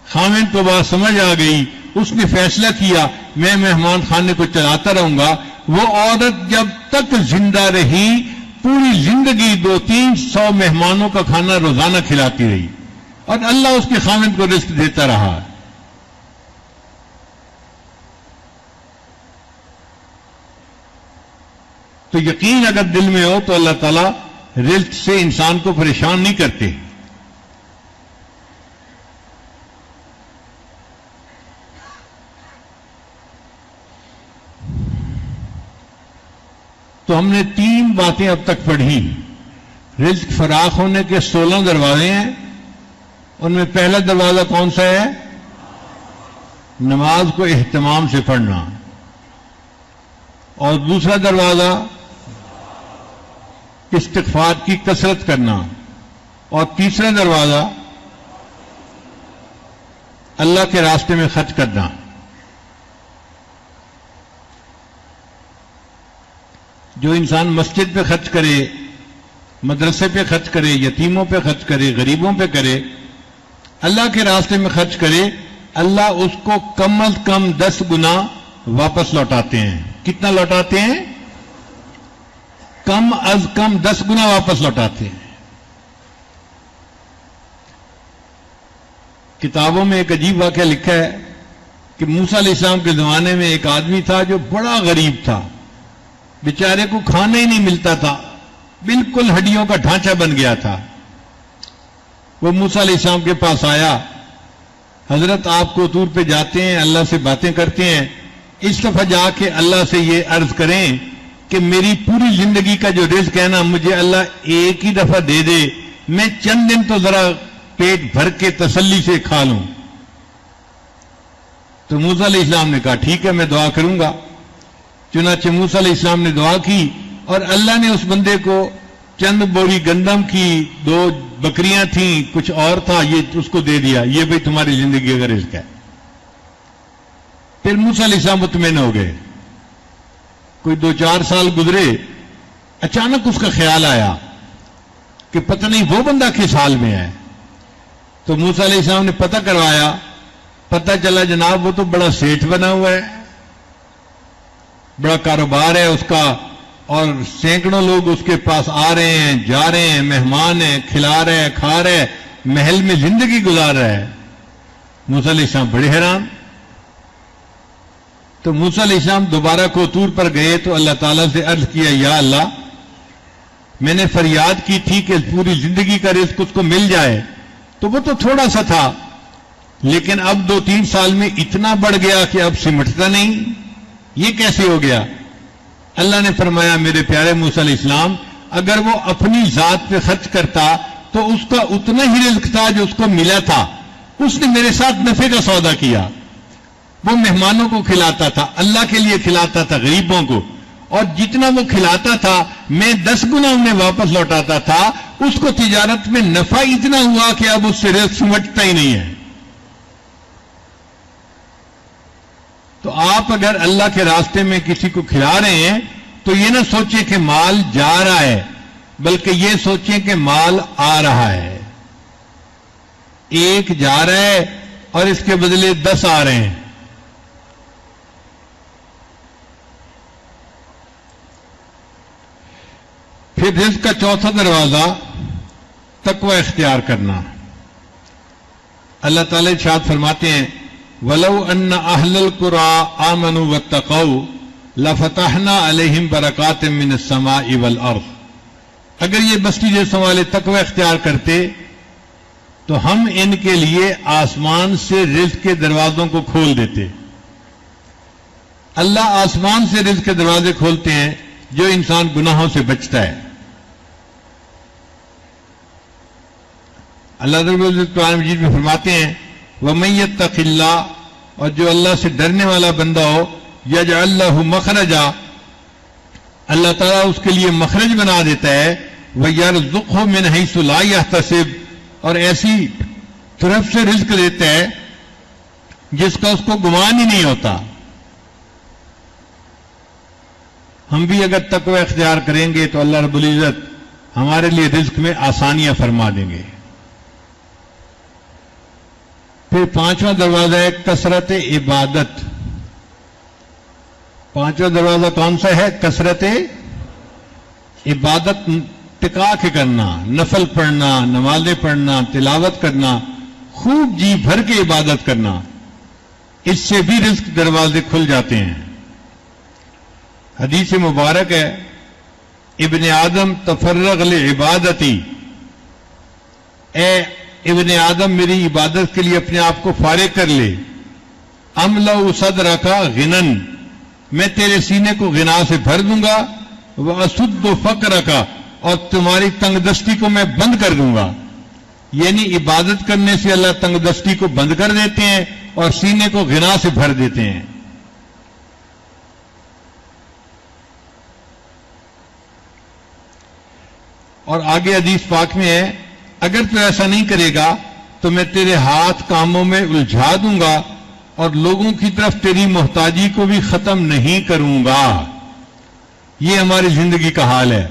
[SPEAKER 1] خاوند کو بات سمجھ آ گئی. اس نے فیصلہ کیا میں مہمان خانے کو چلاتا رہوں گا. وہ عورت جب تک زندہ رہی پوری زندگی 200-300 مہمانوں کا کھانا روزانہ کھلاتی رہی اور اللہ اس کے خاوند کو رزق دیتا رہا. تو یقین اگر دل میں ہو تو اللہ تعالیٰ رزق سے انسان کو پریشان نہیں کرتے. تو ہم نے 3 باتیں اب تک پڑھی. رزق فراخ ہونے کے 16 دروازے ہیں. ان میں پہلا دروازہ کون سا ہے؟ نماز کو اہتمام سے پڑھنا. اور دوسرا دروازہ استغفار کی کثرت کرنا، اور تیسرا دروازہ اللہ کے راستے میں خرچ کرنا۔ جو انسان مسجد پہ خرچ کرے، مدرسے پہ خرچ کرے، یتیموں پہ خرچ کرے، غریبوں پہ کرے، اللہ کے راستے میں خرچ کرے، اللہ اس کو کم از کم 10 گنا واپس لوٹاتے ہیں۔ کتنا لوٹاتے ہیں؟ کم از کم 10 گنا واپس لوٹاتے ہیں۔ کتابوں میں ایک عجیب واقعہ لکھا ہے کہ موسیٰ علیہ السلام کے زمانے میں ایک آدمی تھا جو بڑا غریب تھا، بیچارے کو کھانا ہی نہیں ملتا تھا، بالکل ہڈیوں کا ڈھانچہ بن گیا تھا۔ وہ موسیٰ علیہ السلام کے پاس آیا، حضرت آپ کو طور پہ جاتے ہیں، اللہ سے باتیں کرتے ہیں، اس دفعہ جا کے اللہ سے یہ عرض کریں کہ میری پوری زندگی کا جو رزق ہے نا، مجھے اللہ ایک ہی دفعہ دے دے، میں چند دن تو ذرا پیٹ بھر کے تسلی سے کھا لوں۔ تو موسیٰ علیہ السلام نے کہا ٹھیک ہے، میں دعا کروں گا۔ چنانچہ موسیٰ علیہ السلام نے دعا کی اور اللہ نے اس بندے کو چند بوری گندم کی، 2 بکریاں تھیں، کچھ اور تھا، یہ اس کو دے دیا، یہ بھئی تمہاری زندگی کا رزق ہے۔ پھر موسیٰ علیہ السلام مطمئن ہو گئے۔ کوئی 2-4 سال گزرے، اچانک اس کا خیال آیا کہ پتہ نہیں وہ بندہ کس حال میں ہے۔ تو موسیٰ علیہ السلام نے پتہ کروایا، پتہ چلا جناب وہ تو بڑا سیٹھ بنا ہوا ہے، بڑا کاروبار ہے اس کا، اور سینکڑوں لوگ اس کے پاس آ رہے ہیں، جا رہے ہیں، مہمان ہیں، کھلا رہے ہیں، کھا رہے ہیں، محل میں زندگی گزار رہا ہے۔ موسیٰ علیہ السلام بڑے حیران۔ تو موسیٰ علیہ السلام دوبارہ کوطور پر گئے تو اللہ تعالیٰ سے عرض کیا، یا اللہ، میں نے فریاد کی تھی کہ پوری زندگی کا رزق اس کو مل جائے، تو وہ تو تھوڑا سا تھا، لیکن اب 2-3 سال میں اتنا بڑھ گیا کہ اب سمٹتا نہیں، یہ کیسے ہو گیا؟ اللہ نے فرمایا، میرے پیارے موسیٰ علیہ السلام، اگر وہ اپنی ذات پہ خرچ کرتا تو اس کا اتنا ہی رزق تھا جو اس کو ملا تھا۔ اس نے میرے ساتھ نفع کا سودا کیا، وہ مہمانوں کو کھلاتا تھا، اللہ کے لیے کھلاتا تھا، غریبوں کو، اور جتنا وہ کھلاتا تھا میں 10 گنا انہیں واپس لوٹاتا تھا۔ اس کو تجارت میں نفع اتنا ہوا کہ اب اس سے رزق سمٹتا ہی نہیں ہے۔ تو آپ اگر اللہ کے راستے میں کسی کو کھلا رہے ہیں تو یہ نہ سوچیں کہ مال جا رہا ہے، بلکہ یہ سوچیں کہ مال آ رہا ہے۔ ایک جا رہا ہے اور اس کے بدلے 10 آ رہے ہیں۔ پھر رزق کا چوتھا دروازہ تقوی اختیار کرنا۔ اللہ تعالی ارشاد فرماتے ہیں، وَلَوْ أَنَّ أَهْلَ الْقُرَىٰ آمَنُوا وَاتَّقَوْا لَفَتَحْنَا عَلَيْهِمْ بَرَكَاتٍ مِّنَ السَّمَاءِ وَالْأَرْضِ۔ اگر یہ بستی جیسوں والے تقوی اختیار کرتے تو ہم ان کے لیے آسمان سے رزق کے دروازوں کو کھول دیتے۔ اللہ آسمان سے رزق کے دروازے کھولتے ہیں جو انسان گناہوں سے بچتا ہے۔ اللہ رب العزت قرآن مجید میں فرماتے ہیں، وَمَن يَتَّقِ اللَّهَ، اور جو اللہ سے ڈرنے والا بندہ ہو، يَجْعَل لَّهُ مَخْرَجًا، اللہ تعالیٰ اس کے لیے مخرج بنا دیتا ہے، وَيَرْزُقْهُ مِنْ حَيْثُ لَا يَحْتَسِبُ، اور ایسی طرف سے رزق دیتا ہے جس کا اس کو گمان ہی نہیں ہوتا۔ ہم بھی اگر تقوی اختیار کریں گے تو اللہ رب العزت ہمارے لیے رزق میں آسانیاں فرما دیں گے۔ پھر 5واں دروازہ ہے کثرت عبادت۔ 5واں دروازہ کون سا ہے؟ کثرت عبادت، ٹکا کے کرنا، نفل پڑھنا، نمازیں پڑھنا، تلاوت کرنا، خوب جی بھر کے عبادت کرنا، اس سے بھی رزق دروازے کھل جاتے ہیں۔ حدیث مبارک ہے، ابن آدم تفرغ لعبادتی، اے ابن آدم میری عبادت کے لیے اپنے آپ کو فارغ کر لے، املأ صدرک غنن، میں تیرے سینے کو غنا سے بھر دوں گا، واسد فقرک، اور تمہاری تنگ دستی کو میں بند کر دوں گا۔ یعنی عبادت کرنے سے اللہ تنگ دستی کو بند کر دیتے ہیں اور سینے کو غنا سے بھر دیتے ہیں۔ اور آگے حدیث پاک میں ہے اگر تو ایسا نہیں کرے گا تو میں تیرے ہاتھ کاموں میں الجھا دوں گا اور لوگوں کی طرف تیری محتاجی کو بھی ختم نہیں کروں گا. یہ ہماری زندگی کا حال ہے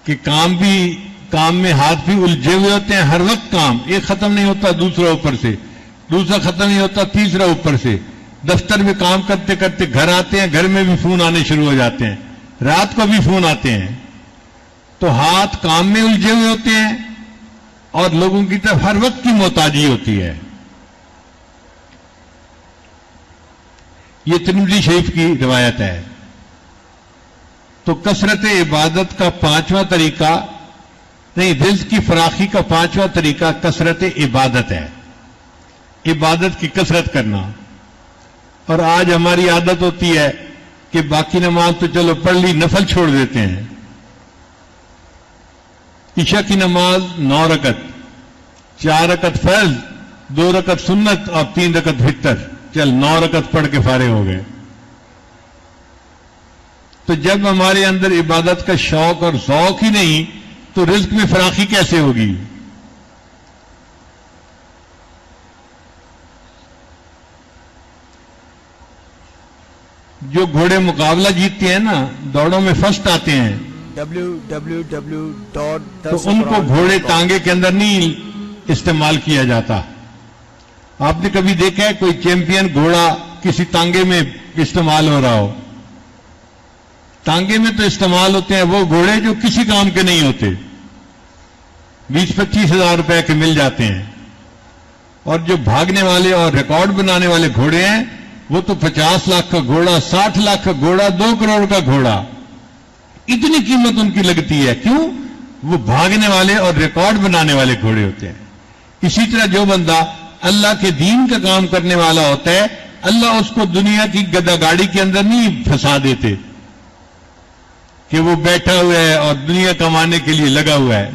[SPEAKER 1] کہ کام میں ہاتھ بھی الجھے ہوئے ہوتے ہیں. ہر وقت کام ایک ختم نہیں ہوتا, دوسرا اوپر سے, دوسرا ختم نہیں ہوتا, تیسرا اوپر سے. دفتر میں کام کرتے کرتے گھر آتے ہیں, گھر میں بھی فون آنے شروع ہو جاتے ہیں, رات کو بھی فون آتے ہیں. تو ہاتھ کام میں الجھے ہوئے ہوتے ہیں اور لوگوں کی طرف ہر وقت کی محتاجی ہوتی ہے. یہ ترمذی شریف کی روایت ہے. تو کثرت عبادت کا پانچواں طریقہ نہیں, رزق کی فراخی کا پانچواں طریقہ کثرت عبادت ہے, عبادت کی کثرت کرنا. اور آج ہماری عادت ہوتی ہے کہ باقی نماز تو چلو پڑھ لی, نفل چھوڑ دیتے ہیں. عشاء کی نماز 9 رکعت, 4 رکعت فرض, 2 رکعت سنت اور 3 رکعت وتر, چل 9 رکعت پڑھ کے فارغ ہو گئے. تو جب ہمارے اندر عبادت کا شوق اور ذوق ہی نہیں تو رزق میں فراخی کیسے ہوگی؟ جو گھوڑے مقابلہ جیتتے ہیں نا, دوڑوں میں فرسٹ آتے ہیں, تو ان کو گھوڑے ٹانگے کے اندر نہیں استعمال کیا جاتا. آپ نے کبھی دیکھا ہے کوئی چیمپئن گھوڑا کسی تانگے میں استعمال ہو رہا ہو؟ ٹانگے میں تو استعمال ہوتے ہیں وہ گھوڑے جو کسی کام کے نہیں ہوتے, 20-25 ہزار روپے کے مل جاتے ہیں. اور جو بھاگنے والے اور ریکارڈ بنانے والے گھوڑے ہیں وہ تو 50 لاکھ کا گھوڑا, 60 لاکھ کا گھوڑا, 2 کروڑ کا گھوڑا. اتنی قیمت ان کی لگتی ہے. کیوں؟ وہ بھاگنے والے اور ریکارڈ بنانے والے گھوڑے ہوتے ہیں. اسی طرح جو بندہ اللہ کے دین کا کام کرنے والا ہوتا ہے, اللہ اس کو دنیا کی گدا گاڑی کے اندر نہیں پھنسا دیتے کہ وہ بیٹھا ہوا ہے اور دنیا کمانے کے لیے لگا ہوا ہے.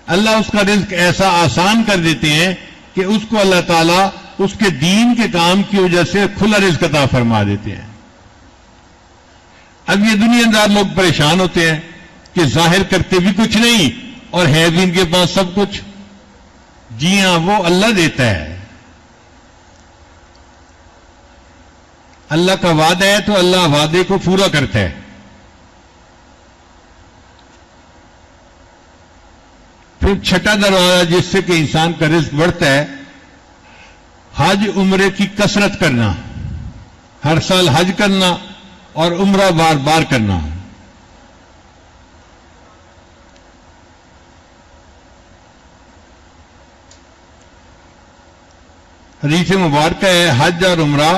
[SPEAKER 1] اللہ اس کا رزق ایسا آسان کر دیتے ہیں کہ اس کو اللہ تعالیٰ اس کے دین کے کام کی وجہ سے کھلا رزق عطا فرما دیتے ہیں. اب یہ دنیا دار لوگ پریشان ہوتے ہیں کہ ظاہر کرتے بھی کچھ نہیں اور ہے بھی ان کے پاس سب کچھ. جی ہاں, وہ اللہ دیتا ہے. اللہ کا وعدہ ہے تو اللہ وعدے کو پورا کرتا ہے. پھر چھٹا دروازہ جس سے کہ انسان کا رزق بڑھتا ہے, حج عمرے کی کثرت کرنا, ہر سال حج کرنا اور عمرہ بار بار کرنا. حدیث مبارکہ ہے حج اور عمرہ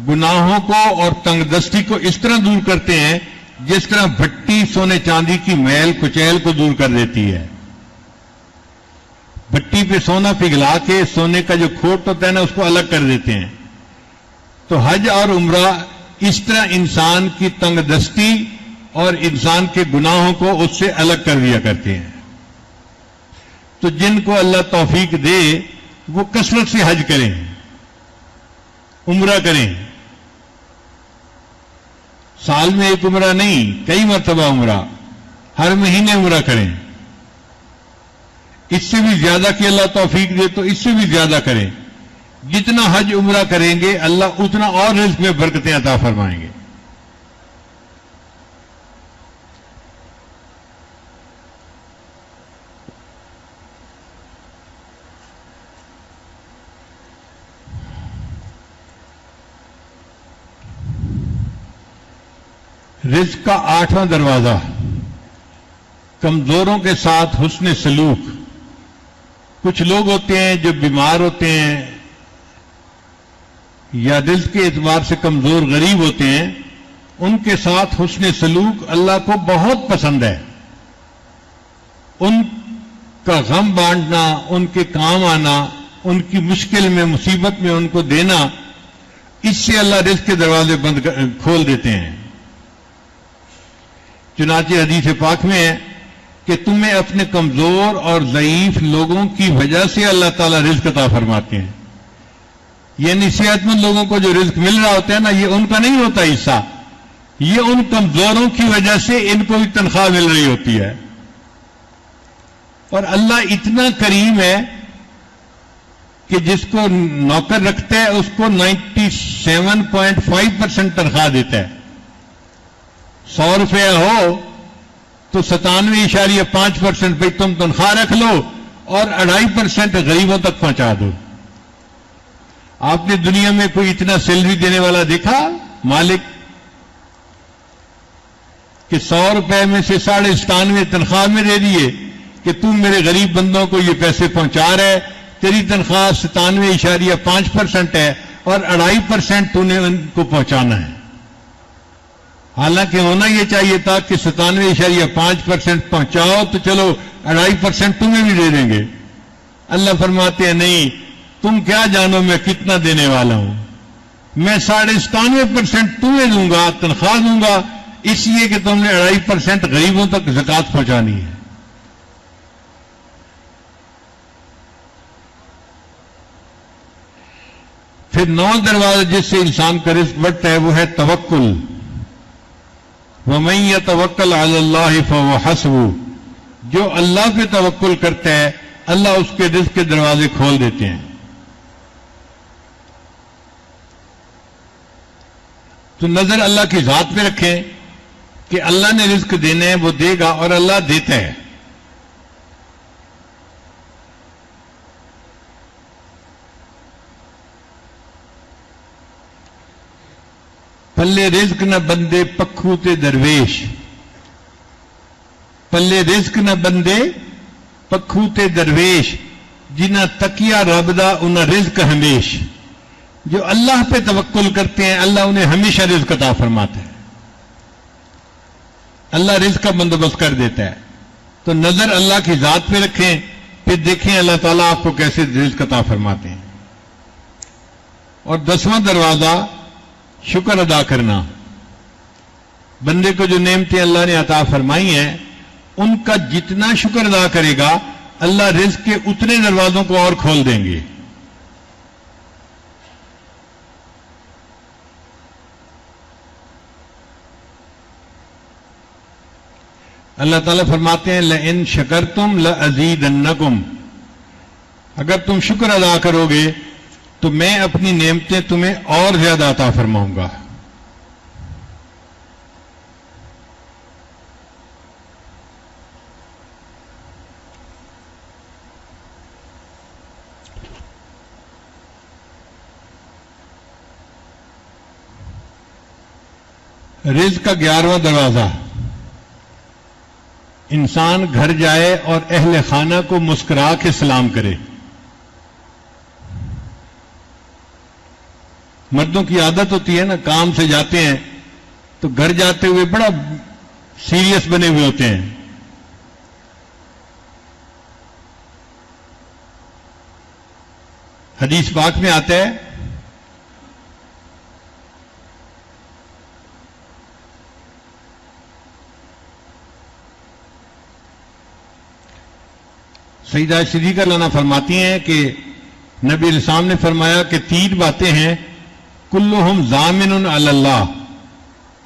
[SPEAKER 1] گناہوں کو اور تنگ دستی کو اس طرح دور کرتے ہیں جس طرح بھٹی سونے چاندی کی میل کچیل کو دور کر دیتی ہے. بھٹی پہ سونا پگھلا کے سونے کا جو کھوٹ ہوتا ہے نا اس کو الگ کر دیتے ہیں. تو حج اور عمرہ اس طرح انسان کی تنگ دستی اور انسان کے گناہوں کو اس سے الگ کر دیا کرتے ہیں. تو جن کو اللہ توفیق دے وہ کثرت سے حج کریں, عمرہ کریں. سال میں ایک عمرہ نہیں, کئی مرتبہ عمرہ, ہر مہینے عمرہ کریں. اس سے بھی زیادہ کہ اللہ توفیق دے تو اس سے بھی زیادہ کریں. جتنا حج عمرہ کریں گے اللہ اتنا اور رزق میں برکتیں عطا فرمائیں گے. رزق کا 8واں دروازہ کمزوروں کے ساتھ حسن سلوک. کچھ لوگ ہوتے ہیں جو بیمار ہوتے ہیں یا رزق کے اعتبار سے کمزور غریب ہوتے ہیں, ان کے ساتھ حسن سلوک اللہ کو بہت پسند ہے. ان کا غم بانٹنا, ان کے کام آنا, ان کی مشکل میں مصیبت میں ان کو دینا, اس سے اللہ رزق کے دروازے کھول دیتے ہیں. چنانچہ حدیث پاک میں ہے کہ تمہیں اپنے کمزور اور ضعیف لوگوں کی وجہ سے اللہ تعالیٰ رزق عطا فرماتے ہیں. یعنی صحت مند لوگوں کو جو رزق مل رہا ہوتا ہے نا, یہ ان کا نہیں ہوتا حصہ, یہ ان کمزوروں کی وجہ سے ان کو بھی تنخواہ مل رہی ہوتی ہے. اور اللہ اتنا کریم ہے کہ جس کو نوکر رکھتا ہے اس کو 97.5% تنخواہ دیتا ہے. 100 روپیہ ہو تو 97.5% پہ تم تنخواہ رکھ لو اور 2.5% غریبوں تک پہنچا دو. آپ نے دنیا میں کوئی اتنا سیلری دینے والا دیکھا مالک کہ 100 روپے میں سے 97.5 تنخواہ میں دے دیے کہ تم میرے غریب بندوں کو یہ پیسے پہنچا رہے, تیری تنخواہ 97.5% ہے اور 2.5% تو نے ان کو پہنچانا ہے. حالانکہ ہونا یہ چاہیے تھا کہ 97.5% پہنچاؤ تو چلو 2.5% تمہیں بھی دے دیں گے. اللہ فرماتے ہیں نہیں, تم کیا جانو میں کتنا دینے والا ہوں, میں 97.5% تمہیں دوں گا, تنخواہ دوں گا, اس لیے کہ تم نے 2.5% غریبوں تک زکات پہنچانی ہے. پھر 9 دروازہ جس سے انسان کا رزق بڑھتا ہے وہ ہے توکل. وَمَن يَتَوَكَّلْ عَلَى اللَّهِ فَهُوَ حَسْبُهُ, جو اللہ پہ توکل کرتا ہے اللہ اس کے رزق کے دروازے کھول دیتے ہیں. تو نظر اللہ کی ذات پہ رکھیں کہ اللہ نے رزق دینے ہیں, وہ دے گا اور اللہ دیتا ہے. پلے رزق نہ بندے پکھو تے درویش, پلے رزق نہ بندے پکھو تے درویش, جنہ تکیا رب دا انہ رزق ہمیش. جو اللہ پہ توکل کرتے ہیں اللہ انہیں ہمیشہ رزق عطا فرماتا ہے, اللہ رزق کا بندوبست کر دیتا ہے. تو نظر اللہ کی ذات پہ رکھیں, پھر دیکھیں اللہ تعالیٰ آپ کو کیسے رزق عطا فرماتے ہیں. اور 10واں دروازہ شکر ادا کرنا. بندے کو جو نعمتیں اللہ نے عطا فرمائی ہیں ان کا جتنا شکر ادا کرے گا اللہ رزق کے اتنے دروازوں کو اور کھول دیں گے. اللہ تعالیٰ فرماتے ہیں لَإِن شَكَرْتُمْ لَأَزِيدَنَّكُمْ, اگر تم شکر ادا کرو گے تو میں اپنی نعمتیں تمہیں اور زیادہ عطا فرماؤں گا. رزق کا 11واں دروازہ, انسان گھر جائے اور اہل خانہ کو مسکرا کے سلام کرے. مردوں کی عادت ہوتی ہے نا, کام سے جاتے ہیں تو گھر جاتے ہوئے بڑا سیریس بنے ہوئے ہوتے ہیں. حدیث پاک میں آتا ہے سیدہ صدیقہ لانا فرماتی ہیں کہ نبی علیہ السلام نے فرمایا کہ 3 باتیں ہیں کلہم ضامن علی اللہ,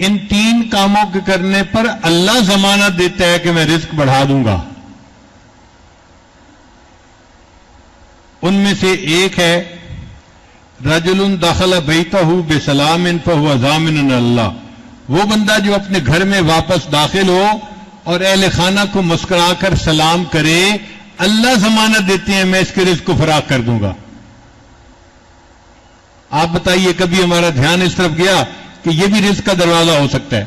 [SPEAKER 1] ان 3 کاموں کے کرنے پر اللہ ضمانت دیتا ہے کہ میں رزق بڑھا دوں گا. ان میں سے ایک ہے رجل دخل بیتہ بسلام فہو ضامن علی اللہ, وہ بندہ جو اپنے گھر میں واپس داخل ہو اور اہل خانہ کو مسکرا کر سلام کرے اللہ ضمانت دیتے ہیں میں اس کے رزق کو فراخ کر دوں گا. آپ بتائیے کبھی ہمارا دھیان اس طرف گیا کہ یہ بھی رزق کا دروازہ ہو سکتا ہے؟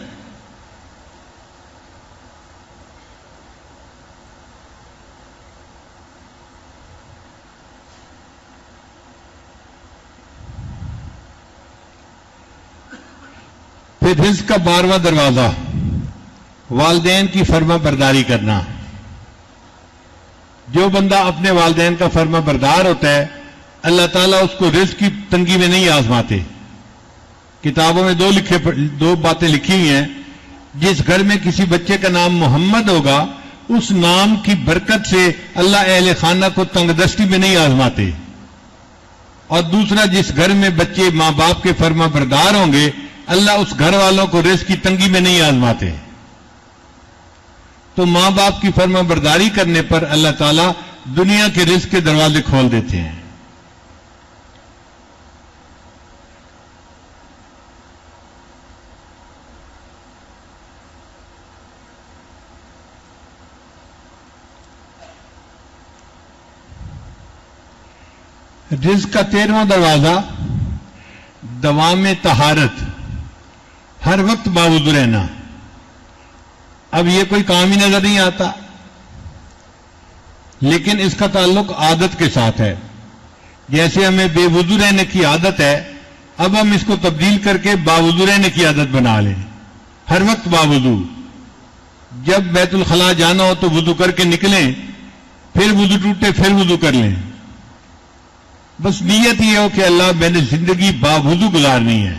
[SPEAKER 1] پھر رزق کا 12واں دروازہ والدین کی فرما برداری کرنا. جو بندہ اپنے والدین کا فرما بردار ہوتا ہے اللہ تعالیٰ اس کو رزق کی تنگی میں نہیں آزماتے. کتابوں میں 2 باتیں لکھی ہوئی ہیں. جس گھر میں کسی بچے کا نام محمد ہوگا اس نام کی برکت سے اللہ اہل خانہ کو تنگ دستی میں نہیں آزماتے. اور دوسرا, جس گھر میں بچے ماں باپ کے فرما بردار ہوں گے اللہ اس گھر والوں کو رزق کی تنگی میں نہیں آزماتے. تو ماں باپ کی فرما برداری کرنے پر اللہ تعالیٰ دنیا کے رزق کے دروازے کھول دیتے ہیں. رزق کا 13واں دروازہ دوام طہارت، ہر وقت باوضو رہنا. اب یہ کوئی کام ہی نظر نہیں آتا، لیکن اس کا تعلق عادت کے ساتھ ہے. جیسے ہمیں بے وضو رہنے کی عادت ہے، اب ہم اس کو تبدیل کر کے باوضو رہنے کی عادت بنا لیں. ہر وقت باوضو، جب بیت الخلاء جانا ہو تو وضو کر کے نکلیں، پھر وضو ٹوٹے پھر وضو کر لیں. بس نیت یہ ہو کہ اللہ میں نے زندگی باوضو گزارنی ہے.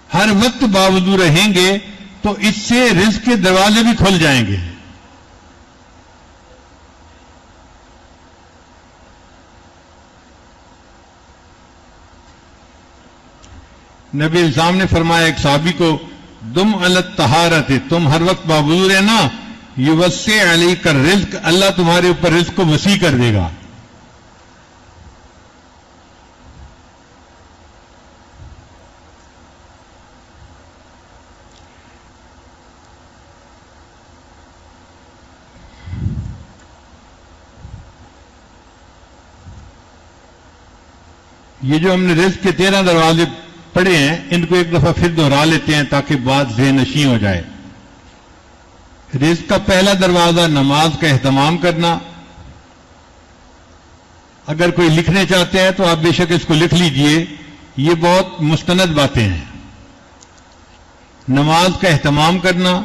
[SPEAKER 1] ہر وقت باوضو رہیں گے تو اس سے رزق کے دروازے بھی کھل جائیں گے. نبی السلام نے فرمایا ایک صحابی کو، دم علی الطہارت، تم ہر وقت باوضو رہنا، یوسع علیک الرزق، اللہ تمہارے اوپر رزق کو وسیع کر دے گا. یہ جو ہم نے رزق کے 13 دروازے پڑھے ہیں، ان کو ایک دفعہ پھر دہرا لیتے ہیں تاکہ بات ذہن نشین ہو جائے. رزق کا پہلا دروازہ نماز کا اہتمام کرنا. اگر کوئی لکھنے چاہتے ہیں تو آپ بے شک اس کو لکھ لیجئے، یہ بہت مستند باتیں ہیں. نماز کا اہتمام کرنا.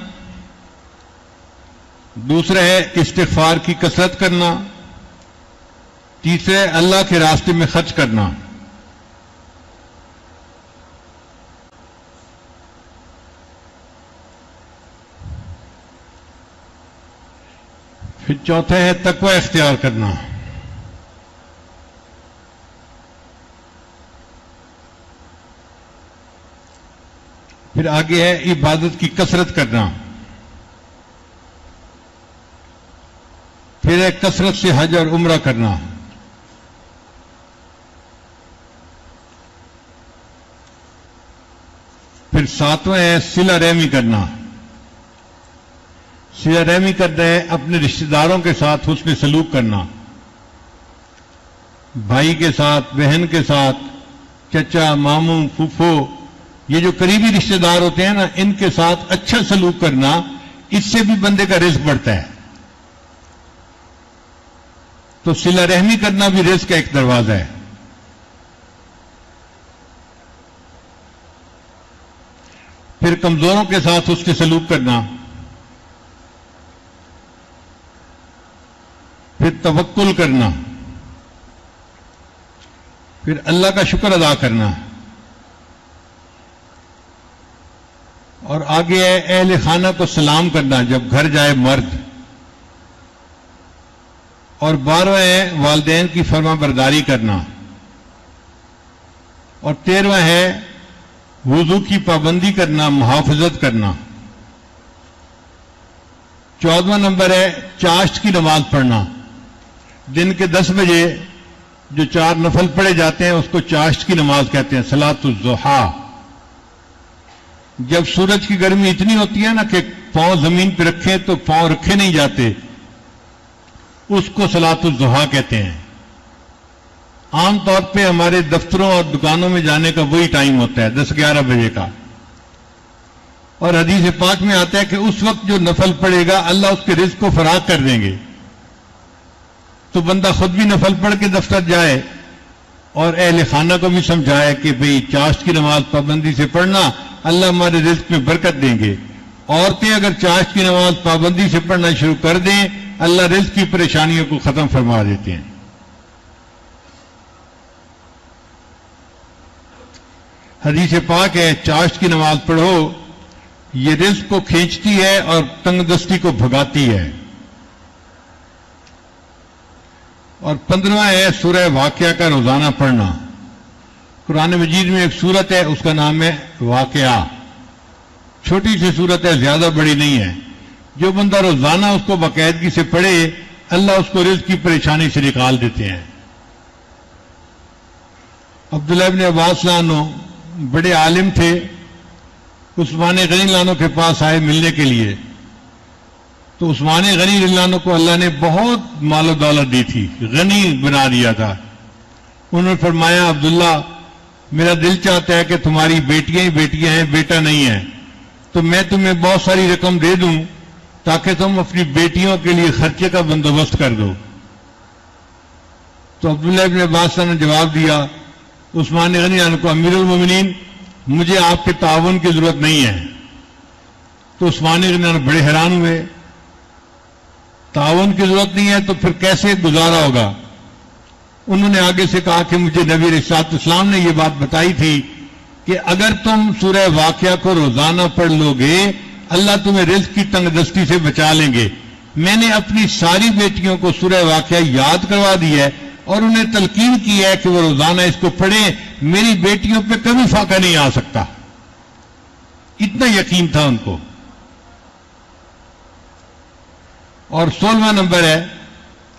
[SPEAKER 1] دوسرا ہے استغفار کی کثرت کرنا. تیسرا ہے اللہ کے راستے میں خرچ کرنا. پھر چوتھا ہے تقوی اختیار کرنا. پھر آگے ہے عبادت کی کثرت کرنا. پھر ہے کثرت سے حج اور عمرہ کرنا. پھر 7واں ہے صلہ رحمی کرنا. صلہ رحمی کرنا ہے اپنے رشتہ داروں کے ساتھ حسن سلوک کرنا. بھائی کے ساتھ، بہن کے ساتھ، چچا، ماموں، پھوپھو، یہ جو قریبی رشتہ دار ہوتے ہیں نا، ان کے ساتھ اچھا سلوک کرنا، اس سے بھی بندے کا رزق بڑھتا ہے. تو صلہ رحمی کرنا بھی رزق کا ایک دروازہ ہے. پھر کمزوروں کے ساتھ اس کے سلوک کرنا. پھر توکل کرنا. پھر اللہ کا شکر ادا کرنا. اور آگے ہے اہل خانہ کو سلام کرنا جب گھر جائے مرد. اور 12واں ہے والدین کی فرما برداری کرنا. اور 13واں ہے وضو کی پابندی کرنا، محافظت کرنا. 14واں نمبر ہے چاشت کی نماز پڑھنا. دن کے 10 بجے جو 4 نفل پڑھے جاتے ہیں اس کو چاشت کی نماز کہتے ہیں، صلاۃ الضحیٰ. جب سورج کی گرمی اتنی ہوتی ہے نا کہ پاؤں زمین پہ رکھیں تو پاؤں رکھے نہیں جاتے، اس کو صلاۃ الضحیٰ کہتے ہیں. عام طور پہ ہمارے دفتروں اور دکانوں میں جانے کا وہی ٹائم ہوتا ہے، 10-11 بجے کا. اور حدیث پاک میں آتا ہے کہ اس وقت جو نفل پڑے گا اللہ اس کے رزق کو فراغ کر دیں گے. تو بندہ خود بھی نفل پڑھ کے دفتر جائے اور اہل خانہ کو بھی سمجھائے کہ بھئی چاشت کی نماز پابندی سے پڑھنا، اللہ ہمارے رزق میں برکت دیں گے. عورتیں اگر چاشت کی نماز پابندی سے پڑھنا شروع کر دیں، اللہ رزق کی پریشانیوں کو ختم فرما دیتے ہیں. حدیث پاک ہے چاشت کی نماز پڑھو، یہ رزق کو کھینچتی ہے اور تنگ دستی کو بھگاتی ہے. اور 15واں ہے سورہ واقعہ کا روزانہ پڑھنا. قرآن مجید میں ایک سورت ہے، اس کا نام ہے واقعہ. چھوٹی سی سورت ہے، زیادہ بڑی نہیں ہے. جو بندہ روزانہ اس کو باقاعدگی سے پڑھے اللہ اس کو رزق کی پریشانی سے نکال دیتے ہیں۔ عبداللہ ابن عباس عنہ بڑے عالم تھے، عثمان غنی عنہ کے پاس آئے ملنے کے لیے، تو عثمان غنی عنہ کو اللہ نے بہت مال و دولت دی تھی، غنی بنا دیا تھا۔ انہوں نے فرمایا عبداللہ میرا دل چاہتا ہے کہ تمہاری بیٹیاں ہی بیٹیاں ہیں، بیٹا نہیں ہے، تو میں تمہیں بہت ساری رقم دے دوں تاکہ تم اپنی بیٹیوں کے لیے خرچے کا بندوبست کر دو۔ تو عبداللہ ابن عباس نے جواب دیا عثمان غنی عنہ کو، امیر المومنین مجھے آپ کے تعاون کی ضرورت نہیں ہے۔ تو عثمان غنی عنہ بڑے حیران ہوئے، تعاون کی ضرورت نہیں ہے تو پھر کیسے گزارا ہوگا؟ انہوں نے آگے سے کہا کہ مجھے نبی علیہ الصلوۃ والسلام نے یہ بات بتائی تھی کہ اگر تم سورہ واقعہ کو روزانہ پڑھ لو گے اللہ تمہیں رزق کی تنگ دستی سے بچا لیں گے۔ میں نے اپنی ساری بیٹیوں کو سورہ واقعہ یاد کروا دی ہے اور انہیں تلقین کی ہے کہ وہ روزانہ اس کو پڑھیں، میری بیٹیوں پہ کبھی فاقہ نہیں آ سکتا۔ اتنا یقین تھا ان کو۔ اور 16واں نمبر ہے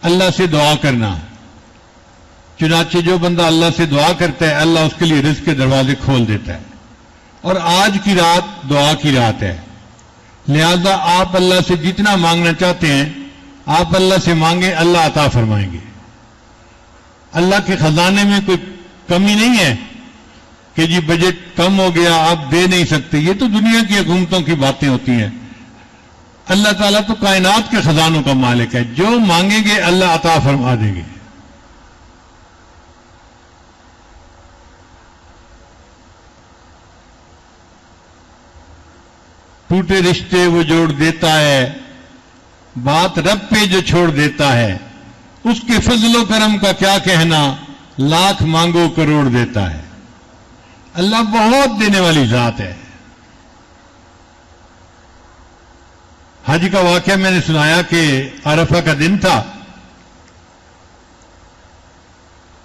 [SPEAKER 1] اللہ سے دعا کرنا۔ چنانچہ جو بندہ اللہ سے دعا کرتا ہے اللہ اس کے لیے رزق کے دروازے کھول دیتا ہے، اور آج کی رات دعا کی رات ہے، لہذا آپ اللہ سے جتنا مانگنا چاہتے ہیں آپ اللہ سے مانگیں، اللہ عطا فرمائیں گے۔ اللہ کے خزانے میں کوئی کمی نہیں ہے کہ جی بجٹ کم ہو گیا آپ دے نہیں سکتے، یہ تو دنیا کی حکومتوں کی باتیں ہوتی ہیں۔ اللہ تعالیٰ تو کائنات کے خزانوں کا مالک ہے، جو مانگیں گے اللہ عطا فرما دیں گے۔ ٹوٹے رشتے وہ جوڑ دیتا ہے، بات رب پہ جو چھوڑ دیتا ہے، اس کے فضل و کرم کا کیا کہنا، لاکھ مانگو کروڑ دیتا ہے۔ اللہ بہت دینے والی ذات ہے۔ حج کا واقعہ میں نے سنایا کہ عرفہ کا دن تھا،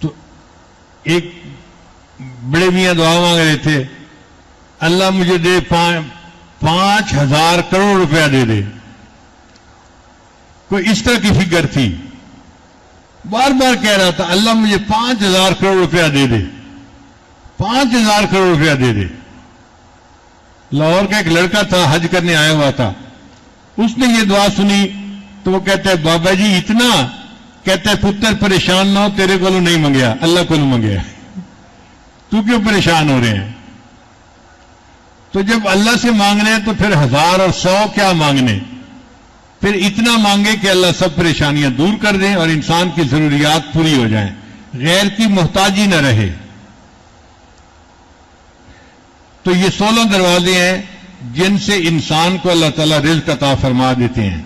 [SPEAKER 1] تو ایک بڑے میاں دعا مانگ رہے تھے، اللہ مجھے دے 5,000 کروڑ روپیہ دے دے، کوئی اس طرح کی فگر تھی، بار بار کہہ رہا تھا اللہ مجھے 5,000 کروڑ روپیہ دے دے، 5,000 کروڑ روپیہ دے دے۔ لاہور کا ایک لڑکا تھا حج کرنے آیا ہوا تھا، اس نے یہ دعا سنی تو وہ کہتا ہے بابا جی اتنا، کہتا ہے پتر پریشان نہ ہو، تیرے کو نہیں منگیا اللہ کو منگیا، تو کیوں پریشان ہو رہے ہیں؟ تو جب اللہ سے مانگنے ہیں تو پھر 1000 اور 100 کیا مانگنے، پھر اتنا مانگے کہ اللہ سب پریشانیاں دور کر دیں اور انسان کی ضروریات پوری ہو جائیں، غیر کی محتاجی نہ رہے۔ تو یہ 16 دروازے ہیں جن سے انسان کو اللہ تعالیٰ رزق عطا فرما دیتے ہیں۔